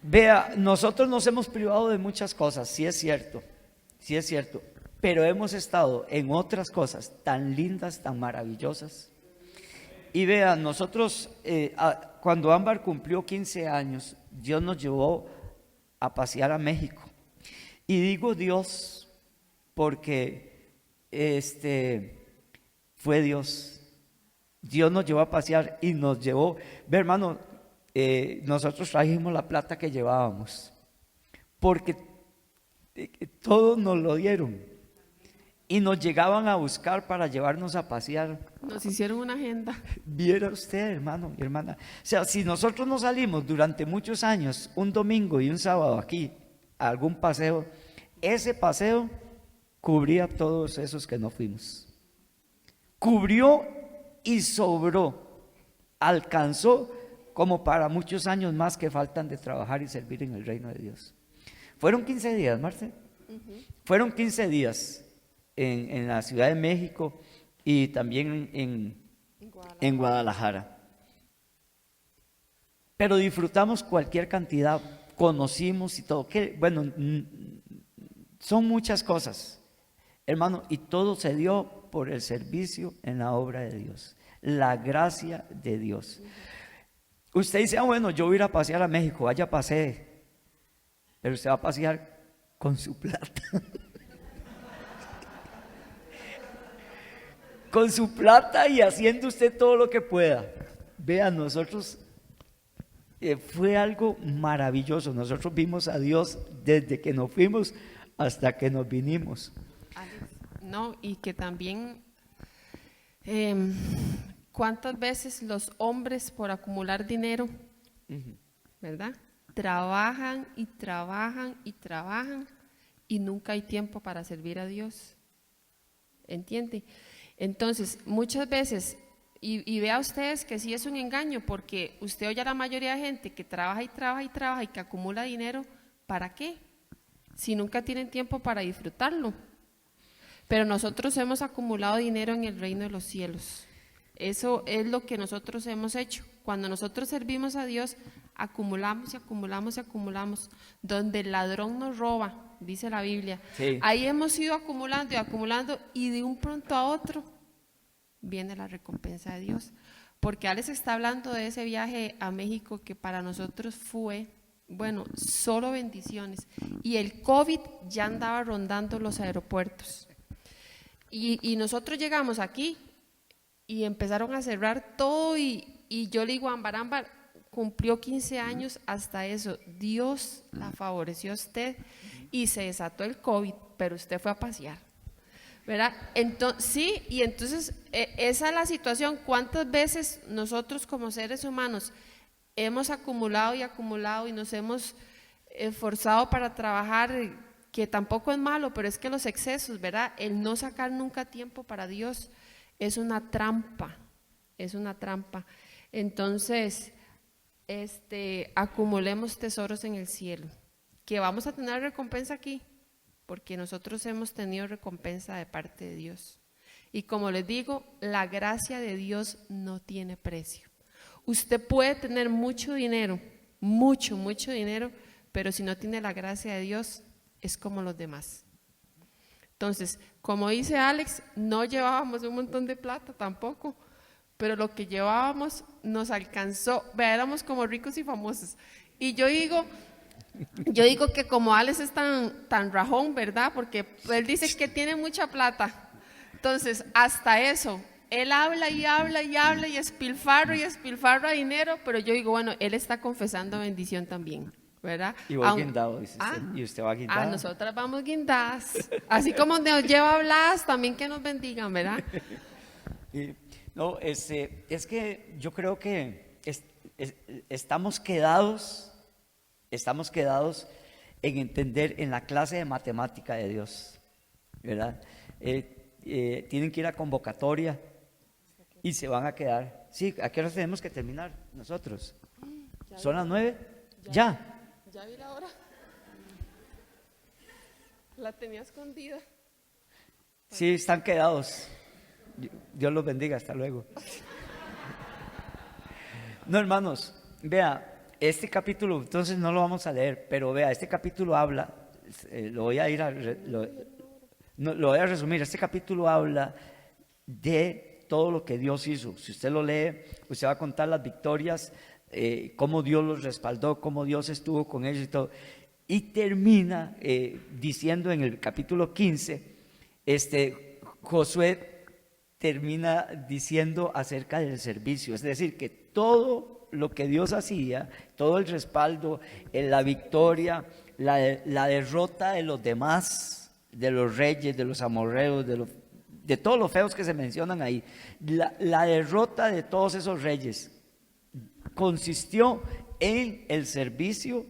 Vea, nosotros nos hemos privado de muchas cosas, sí es cierto, pero hemos estado en otras cosas tan lindas, tan maravillosas. Y vea, nosotros, cuando Ámbar cumplió 15 años, Dios nos llevó a pasear a México. Y digo Dios porque fue Dios. Dios nos llevó a pasear y nos llevó, ve hermano, nosotros trajimos la plata que llevábamos, porque todos nos lo dieron y nos llegaban a buscar para llevarnos a pasear. Nos hicieron una agenda. Viera usted, hermano y hermana, o sea, si nosotros nos salimos durante muchos años, un domingo y un sábado aquí, a algún paseo, ese paseo cubría todos esos que no fuimos. Cubrió y sobró, alcanzó como para muchos años más que faltan de trabajar y servir en el reino de Dios. Fueron 15 días, Marce. Fueron 15 días en la Ciudad de México y también en Guadalajara. Pero disfrutamos cualquier cantidad, conocimos y todo. Bueno, son muchas cosas, hermano, y todo se dio por el servicio en la obra de Dios, la gracia de Dios. Usted dice, bueno, yo voy a ir a pasear a México, vaya pasee, pero usted va a pasear con su plata. Con su plata y haciendo usted todo lo que pueda. Vean, nosotros fue algo maravilloso. Nosotros vimos a Dios desde que nos fuimos hasta que nos vinimos. No, y que también ¿cuántas veces los hombres por acumular dinero, verdad? Trabajan y trabajan y trabajan y nunca hay tiempo para servir a Dios. ¿Entiende? Entonces, muchas veces, y vea ustedes que sí es un engaño, porque usted oye a la mayoría de gente que trabaja y trabaja y trabaja y que acumula dinero, ¿para qué? si nunca tienen tiempo para disfrutarlo? Pero nosotros hemos acumulado dinero en el reino de los cielos. Eso es lo que nosotros hemos hecho. Cuando nosotros servimos a Dios, acumulamos y acumulamos y acumulamos. Donde el ladrón nos roba, dice la Biblia. Sí. Ahí hemos ido acumulando y acumulando, y de un pronto a otro viene la recompensa de Dios. Porque Alex está hablando de ese viaje a México que para nosotros fue, bueno, solo bendiciones. Y el COVID ya andaba rondando los aeropuertos. Y nosotros llegamos aquí y empezaron a cerrar todo, y yo le digo, Ámbar cumplió 15 años hasta eso. Dios la favoreció a usted y se desató el COVID, pero usted fue a pasear, ¿verdad? Entonces, sí, y entonces esa es la situación. ¿Cuántas veces nosotros como seres humanos hemos acumulado y acumulado y nos hemos esforzado para trabajar, que tampoco es malo, pero es que los excesos, ¿verdad? El no sacar nunca tiempo para Dios es una trampa, es una trampa. Entonces, acumulemos tesoros en el cielo, que vamos a tener recompensa aquí, porque nosotros hemos tenido recompensa de parte de Dios. Y como les digo, la gracia de Dios no tiene precio. Usted puede tener mucho dinero, mucho dinero, pero si no tiene la gracia de Dios, es como los demás. Entonces, como dice Alex, no llevábamos un montón de plata tampoco, pero lo que llevábamos nos alcanzó. Vea, éramos como ricos y famosos. Y yo digo que como Alex es tan rajón, ¿verdad? Porque él dice que tiene mucha plata. Entonces, hasta eso, él habla y habla y habla y espilfarra dinero, pero yo digo, bueno, él está confesando bendición también, ¿verdad? Y voy guindado, dice usted. Y usted va guindado. Nosotras vamos guindadas. Así como nos lleva Blas, también que nos bendigan, ¿verdad? No, es que yo creo que estamos quedados en entender en la clase de matemática de Dios, ¿verdad? Tienen que ir a convocatoria y se van a quedar. Sí, ¿a qué hora tenemos que terminar nosotros? ¿Son las 9? ¿Ya? Ya vi la hora. La tenía escondida. Sí, están quedados. Dios los bendiga, hasta luego. No, hermanos, vea, este capítulo, entonces no lo vamos a leer, pero vea, este capítulo habla, lo voy a resumir, este capítulo habla de todo lo que Dios hizo. Si usted lo lee, usted va a contar las victorias, cómo Dios los respaldó, cómo Dios estuvo con ellos y todo. Y termina diciendo en el capítulo 15, Josué termina diciendo acerca del servicio, es decir, que todo lo que Dios hacía, todo el respaldo, la victoria, la derrota de los demás, de los reyes, de los amorreos, de todos los feos que se mencionan ahí, la derrota de todos esos reyes consistió en el servicio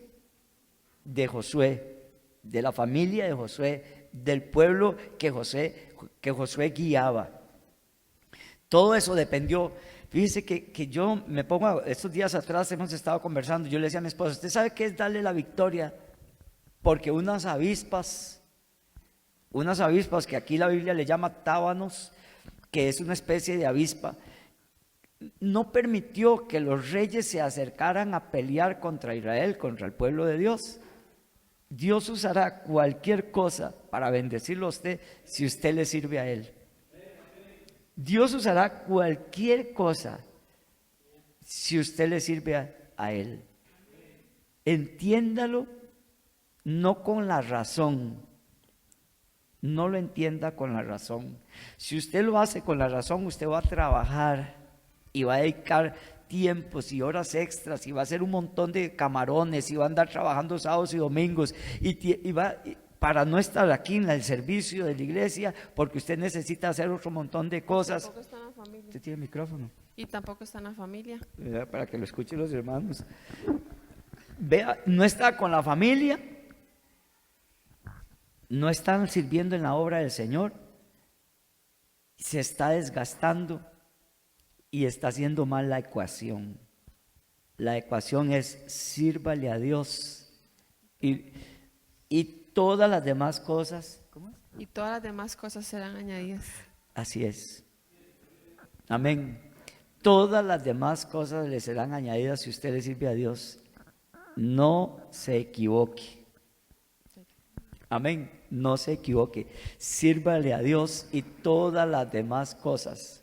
de Josué, de la familia de Josué, del pueblo que Josué guiaba. Todo eso dependió. Fíjese que yo me pongo, estos días atrás hemos estado conversando, yo le decía a mi esposa, ¿usted sabe qué es darle la victoria? Porque unas avispas que aquí la Biblia le llama tábanos, que es una especie de avispa, no permitió que los reyes se acercaran a pelear contra Israel, contra el pueblo de Dios. Dios usará cualquier cosa para bendecirlo a usted si usted le sirve a Él. Dios usará cualquier cosa si usted le sirve a Él. Entiéndalo, no con la razón. No lo entienda con la razón. Si usted lo hace con la razón, usted va a trabajar y va a dedicar tiempos y horas extras y va a hacer un montón de camarones y va a andar trabajando sábados y domingos y va para no estar aquí en el servicio de la iglesia, porque usted necesita hacer otro montón de cosas. Tampoco está en la familia. Usted tiene micrófono. Y tampoco está en la familia. Para que lo escuchen los hermanos. Vea, no está con la familia, no están sirviendo en la obra del Señor, se está desgastando y está haciendo mal la ecuación. La ecuación es sírvale a Dios y todas las demás cosas, ¿cómo es? Y todas las demás cosas serán añadidas. Así es. Amén. Todas las demás cosas le serán añadidas si usted le sirve a Dios. No se equivoque. Amén. No se equivoque. Sírvale a Dios y todas las demás cosas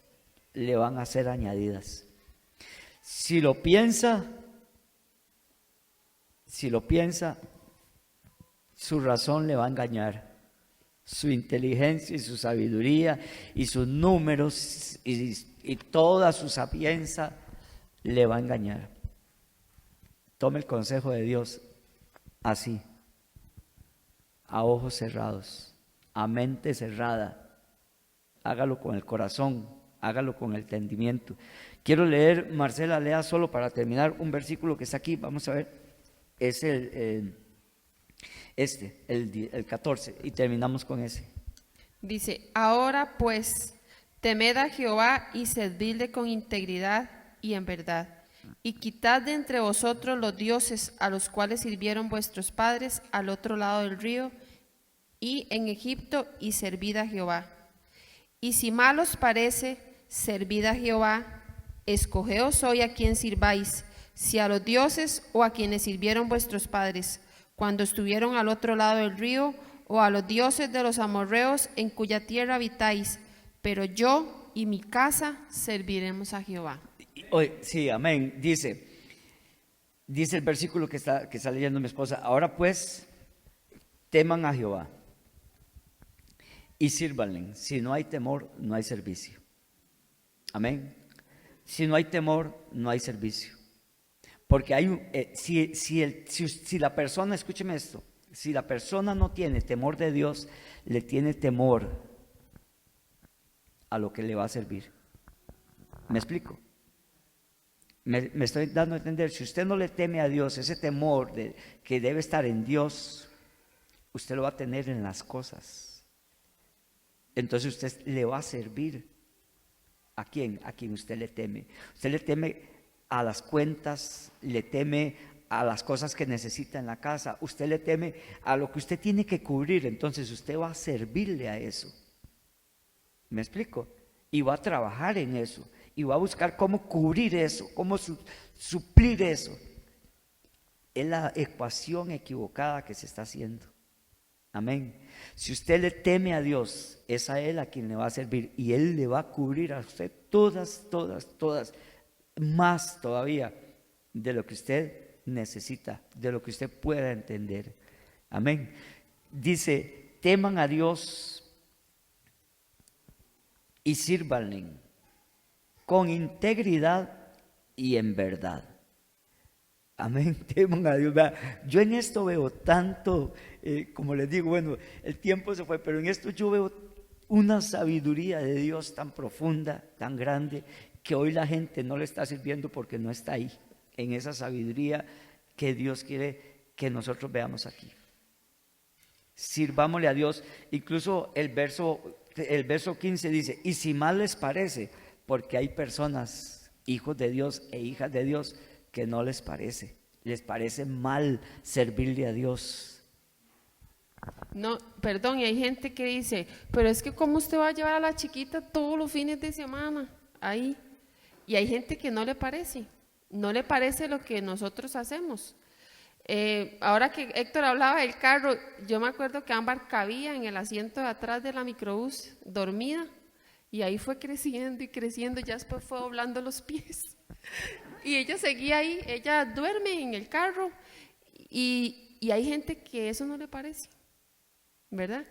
le van a ser añadidas. Si lo piensa, su razón le va a engañar. Su inteligencia y su sabiduría y sus números y toda su sapienza le va a engañar. Tome el consejo de Dios así, a ojos cerrados, a mente cerrada. Hágalo con el corazón, hágalo con el entendimiento. Quiero leer, Marcela, lea solo para terminar un versículo que está aquí. Vamos a ver, es el 14, y terminamos con ese. Dice, ahora pues, temed a Jehová y servidle con integridad y en verdad, y quitad de entre vosotros los dioses a los cuales sirvieron vuestros padres al otro lado del río y en Egipto, y servid a Jehová. Y si mal os parece, servid a Jehová, escogeos hoy a quien sirváis, si a los dioses o a quienes sirvieron vuestros padres cuando estuvieron al otro lado del río, o a los dioses de los amorreos en cuya tierra habitáis, pero yo y mi casa serviremos a Jehová. Sí, amén. Dice el versículo que está leyendo mi esposa. Ahora pues, teman a Jehová y sírvanle. Si no hay temor, no hay servicio. Amén. Si no hay temor, no hay servicio. Porque si la persona, escúcheme esto, si la persona no tiene temor de Dios, le tiene temor a lo que le va a servir. ¿Me explico? Me estoy dando a entender. Si usted no le teme a Dios, ese temor que debe estar en Dios, usted lo va a tener en las cosas. Entonces usted le va a servir. ¿A quién? A quien usted le teme. Usted le teme a las cuentas, le teme a las cosas que necesita en la casa, usted le teme a lo que usted tiene que cubrir, entonces usted va a servirle a eso. ¿Me explico? Y va a trabajar en eso, y va a buscar cómo cubrir eso, cómo suplir eso. Es la ecuación equivocada que se está haciendo. Amén. Si usted le teme a Dios, es a Él a quien le va a servir, y Él le va a cubrir a usted todas, más todavía de lo que usted necesita, de lo que usted pueda entender. Amén. Dice, teman a Dios y sírvanle con integridad y en verdad. Amén, teman a Dios. Yo en esto veo tanto, como les digo, bueno, el tiempo se fue, pero en esto yo veo una sabiduría de Dios tan profunda, tan grande, que hoy la gente no le está sirviendo porque no está ahí, en esa sabiduría que Dios quiere que nosotros veamos aquí. Sirvámosle a Dios. Incluso el verso 15 dice, y si mal les parece, porque hay personas, hijos de Dios e hijas de Dios, que no les parece mal servirle a Dios. No, perdón, y hay gente que dice, pero es que ¿cómo usted va a llevar a la chiquita todos los fines de semana ahí? Y hay gente que no le parece lo que nosotros hacemos. Ahora que Héctor hablaba del carro, yo me acuerdo que Ámbar cabía en el asiento de atrás de la microbús, dormida, y ahí fue creciendo y creciendo, ya después fue doblando los pies. Y ella seguía ahí, ella duerme en el carro, y hay gente que eso no le parece, ¿verdad?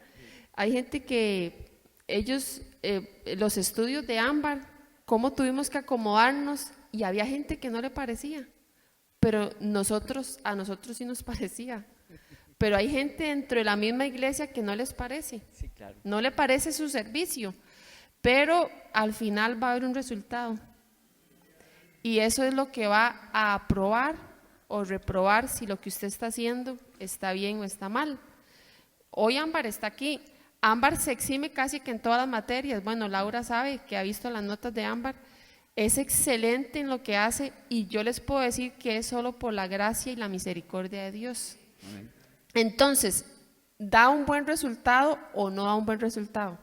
Hay gente que ellos, los estudios de Ámbar, cómo tuvimos que acomodarnos, y había gente que no le parecía, pero a nosotros sí nos parecía. Pero hay gente dentro de la misma iglesia que no les parece, sí, claro. No le parece su servicio, pero al final va a haber un resultado, y eso es lo que va a aprobar o reprobar si lo que usted está haciendo está bien o está mal. Hoy Ámbar está aquí. Ámbar se exime casi que en todas las materias. Bueno, Laura sabe que ha visto las notas de Ámbar. Es excelente en lo que hace, y yo les puedo decir que es solo por la gracia y la misericordia de Dios. Amén. Entonces, ¿Da un buen resultado o no da un buen resultado?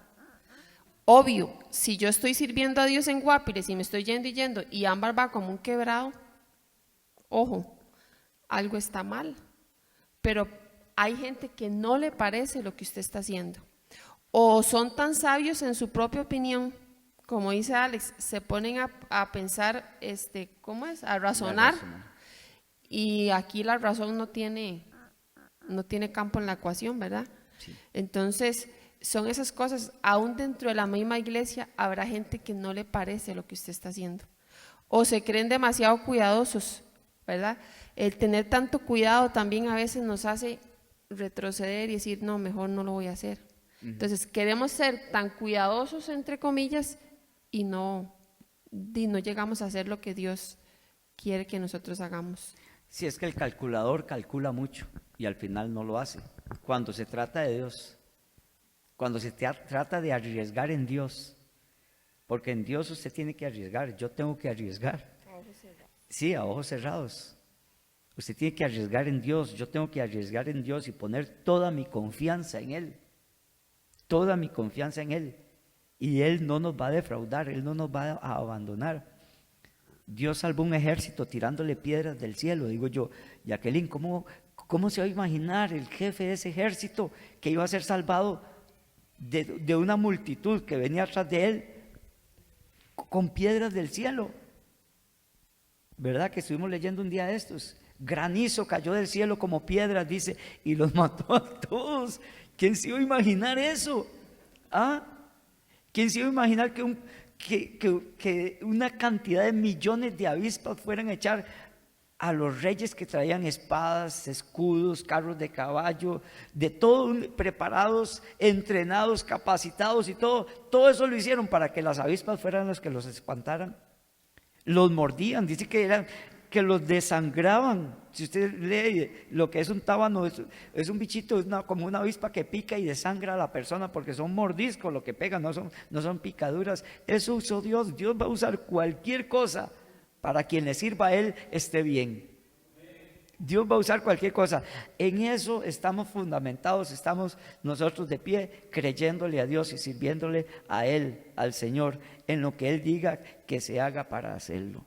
Obvio, si yo estoy sirviendo a Dios en Guapiles y me estoy yendo y Ámbar va como un quebrado, ojo, algo está mal. Pero hay gente que no le parece lo que usted está haciendo. O son tan sabios en su propia opinión, como dice Alex, se ponen a pensar, ¿cómo es? A razonar. Y aquí la razón no tiene campo en la ecuación, ¿verdad? Sí. Entonces, son esas cosas. Aún dentro de la misma iglesia habrá gente que no le parece lo que usted está haciendo. O se creen demasiado cuidadosos, ¿verdad? El tener tanto cuidado también a veces nos hace retroceder y decir, no, mejor no lo voy a hacer. Entonces, queremos ser tan cuidadosos, entre comillas, y no llegamos a hacer lo que Dios quiere que nosotros hagamos. Si es que el calculador calcula mucho y al final no lo hace. Cuando se trata de Dios, cuando se trata de arriesgar en Dios, porque en Dios usted tiene que arriesgar, yo tengo que arriesgar. Sí, a ojos cerrados. Usted tiene que arriesgar en Dios, yo tengo que arriesgar en Dios y poner toda mi confianza en Él. Toda mi confianza en Él. Y Él no nos va a defraudar, Él no nos va a abandonar. Dios salvó un ejército tirándole piedras del cielo. Digo yo, Jacqueline, ¿cómo se va a imaginar el jefe de ese ejército que iba a ser salvado de una multitud que venía atrás de él con piedras del cielo? ¿Verdad que estuvimos leyendo un día de estos? Granizo cayó del cielo como piedras, dice, y los mató a todos. ¿Quién se iba a imaginar eso? ¿Ah? ¿Quién se iba a imaginar que una cantidad de millones de avispas fueran a echar a los reyes que traían espadas, escudos, carros de caballo, de todo, preparados, entrenados, capacitados y todo eso lo hicieron para que las avispas fueran las que los espantaran? Los mordían, dice que los desangraban. Si usted lee lo que es un tábano, es un bichito, como una avispa que pica y desangra a la persona, porque son mordiscos lo que pegan, no son picaduras. Eso usó Dios. Dios va a usar cualquier cosa para quien le sirva a Él esté bien. Dios va a usar cualquier cosa. En eso estamos fundamentados, estamos nosotros de pie creyéndole a Dios y sirviéndole a Él, al Señor, en lo que Él diga que se haga para hacerlo.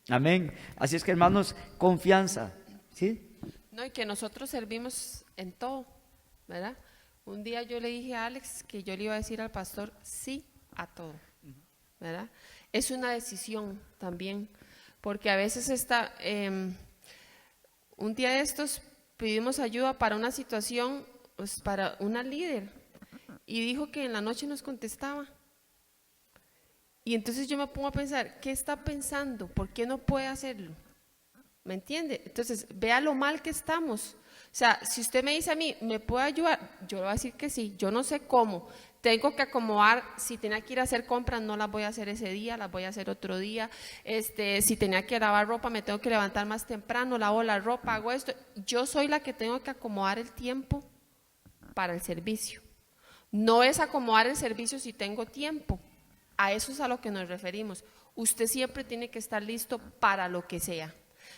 Amén. Así es que, hermanos, confianza, ¿sí? No, y que nosotros servimos en todo, ¿verdad? Un día yo le dije a Alex que yo le iba a decir al pastor sí a todo, ¿verdad? Es una decisión también, porque a veces un día de estos pedimos ayuda para una situación, pues, para una líder, y dijo que en la noche nos contestaba. Y entonces yo me pongo a pensar, ¿qué está pensando? ¿Por qué no puede hacerlo? ¿Me entiende? Entonces, vea lo mal que estamos. O sea, si usted me dice a mí, ¿me puede ayudar? Yo le voy a decir que sí, yo no sé cómo. Tengo que acomodar, si tenía que ir a hacer compras, no las voy a hacer ese día, las voy a hacer otro día. Si tenía que lavar ropa, me tengo que levantar más temprano, lavo la ropa, hago esto. Yo soy la que tengo que acomodar el tiempo para el servicio. No es acomodar el servicio si tengo tiempo. A eso es a lo que nos referimos. Usted siempre tiene que estar listo para lo que sea.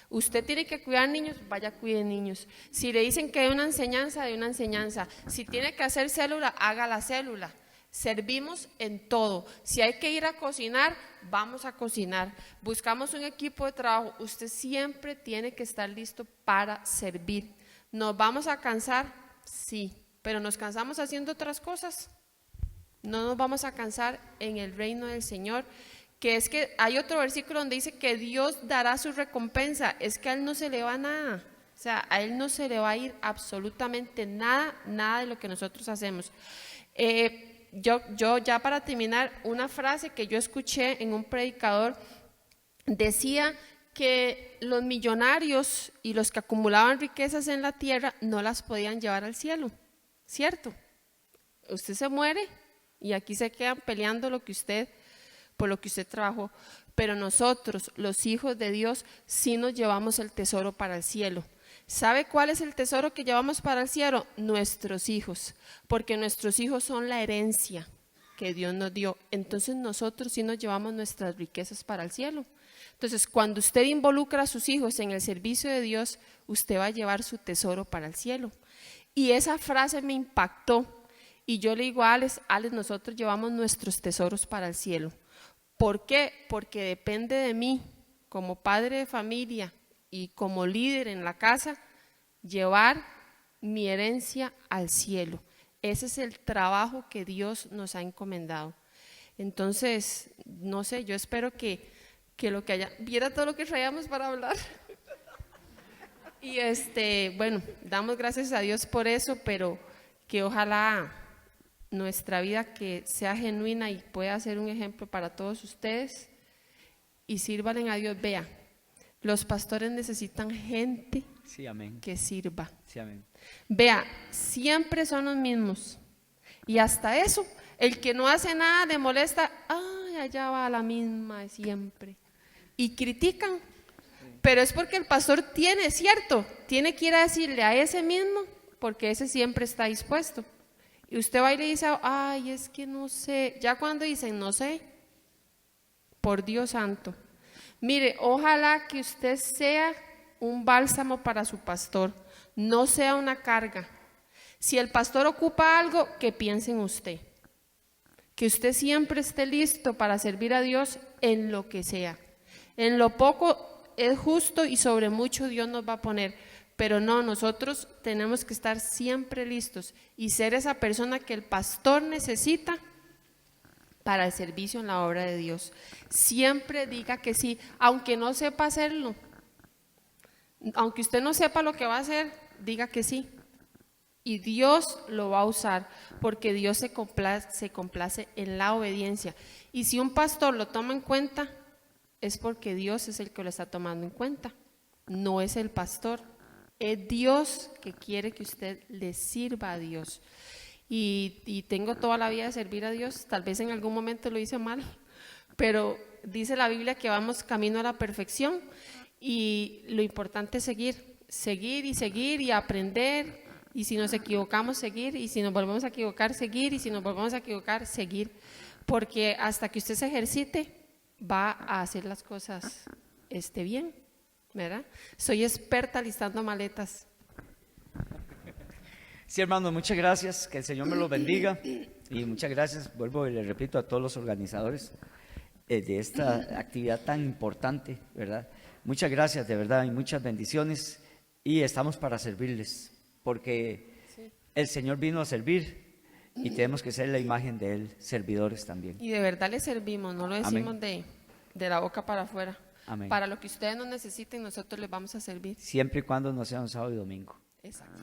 Usted tiene que cuidar niños, vaya, cuide niños. Si le dicen que hay una enseñanza, de una enseñanza. Si tiene que hacer célula, haga la célula. Servimos en todo. Si hay que ir a cocinar, vamos a cocinar. Buscamos un equipo de trabajo. Usted siempre tiene que estar listo para servir. ¿Nos vamos a cansar? Sí, pero ¿nos cansamos haciendo otras cosas? No nos vamos a cansar en el reino del Señor, que es que hay otro versículo donde dice que Dios dará su recompensa. Es que a Él no se le va nada, o sea, a Él no se le va a ir absolutamente nada de lo que nosotros hacemos. Yo ya para terminar, una frase que yo escuché en un predicador decía que los millonarios y los que acumulaban riquezas en la tierra no las podían llevar al cielo, ¿cierto? Usted se muere y aquí se quedan peleando por lo que usted trabajó, pero nosotros, los hijos de Dios, sí nos llevamos el tesoro para el cielo. ¿Sabe cuál es el tesoro que llevamos para el cielo? Nuestros hijos, porque nuestros hijos son la herencia que Dios nos dio. Entonces nosotros sí nos llevamos nuestras riquezas para el cielo. Entonces, cuando usted involucra a sus hijos en el servicio de Dios, usted va a llevar su tesoro para el cielo. Y esa frase me impactó. Y yo le digo a Alex, nosotros llevamos nuestros tesoros para el cielo. ¿Por qué? Porque depende de mí, como padre de familia y como líder en la casa, llevar mi herencia al cielo. Ese es el trabajo que Dios nos ha encomendado. Entonces, no sé, yo espero que lo que haya, viera todo lo que traíamos para hablar. Y bueno, damos gracias a Dios por eso, pero que ojalá nuestra vida que sea genuina y pueda ser un ejemplo para todos ustedes y sírvanle a Dios. Vea, los pastores necesitan gente Sí, amén. que sirva. Sí, amén. Vea, siempre son los mismos. Y hasta eso, el que no hace nada le molesta, ay, allá va la misma de siempre. Y critican, pero es porque el pastor tiene, ¿cierto? Tiene que ir a decirle a ese mismo, porque ese siempre está dispuesto. Y usted va y le dice, ay, es que no sé. Ya cuando dicen, no sé, por Dios santo. Mire, ojalá que usted sea un bálsamo para su pastor, no sea una carga. Si el pastor ocupa algo, que piense en usted. Que usted siempre esté listo para servir a Dios en lo que sea. En lo poco es justo y sobre mucho Dios nos va a poner. Pero no, nosotros tenemos que estar siempre listos y ser esa persona que el pastor necesita para el servicio en la obra de Dios. Siempre diga que sí, aunque no sepa hacerlo. Aunque usted no sepa lo que va a hacer, diga que sí. Y Dios lo va a usar, porque Dios se complace en la obediencia. Y si un pastor lo toma en cuenta, es porque Dios es el que lo está tomando en cuenta. No es el pastor, es Dios que quiere que usted le sirva a Dios. Y tengo toda la vida de servir a Dios. Tal vez en algún momento lo hice mal, pero dice la Biblia que vamos camino a la perfección. Y lo importante es seguir y aprender, y si nos equivocamos, seguir, y si nos volvemos a equivocar, seguir, y si nos volvemos a equivocar, seguir, porque hasta que usted se ejercite, va a hacer las cosas bien, ¿verdad? Soy experta listando maletas. Sí, hermano, muchas gracias, que el Señor me los bendiga, y muchas gracias, vuelvo y le repito a todos los organizadores de esta actividad tan importante, ¿verdad? Muchas gracias, de verdad, y muchas bendiciones, y estamos para servirles, porque el Señor vino a servir y tenemos que ser la imagen de Él, servidores también. Y de verdad le servimos, no lo decimos de la boca para afuera. Amén. Para lo que ustedes nos necesiten, nosotros les vamos a servir. Siempre y cuando no sea un sábado y domingo. Exacto.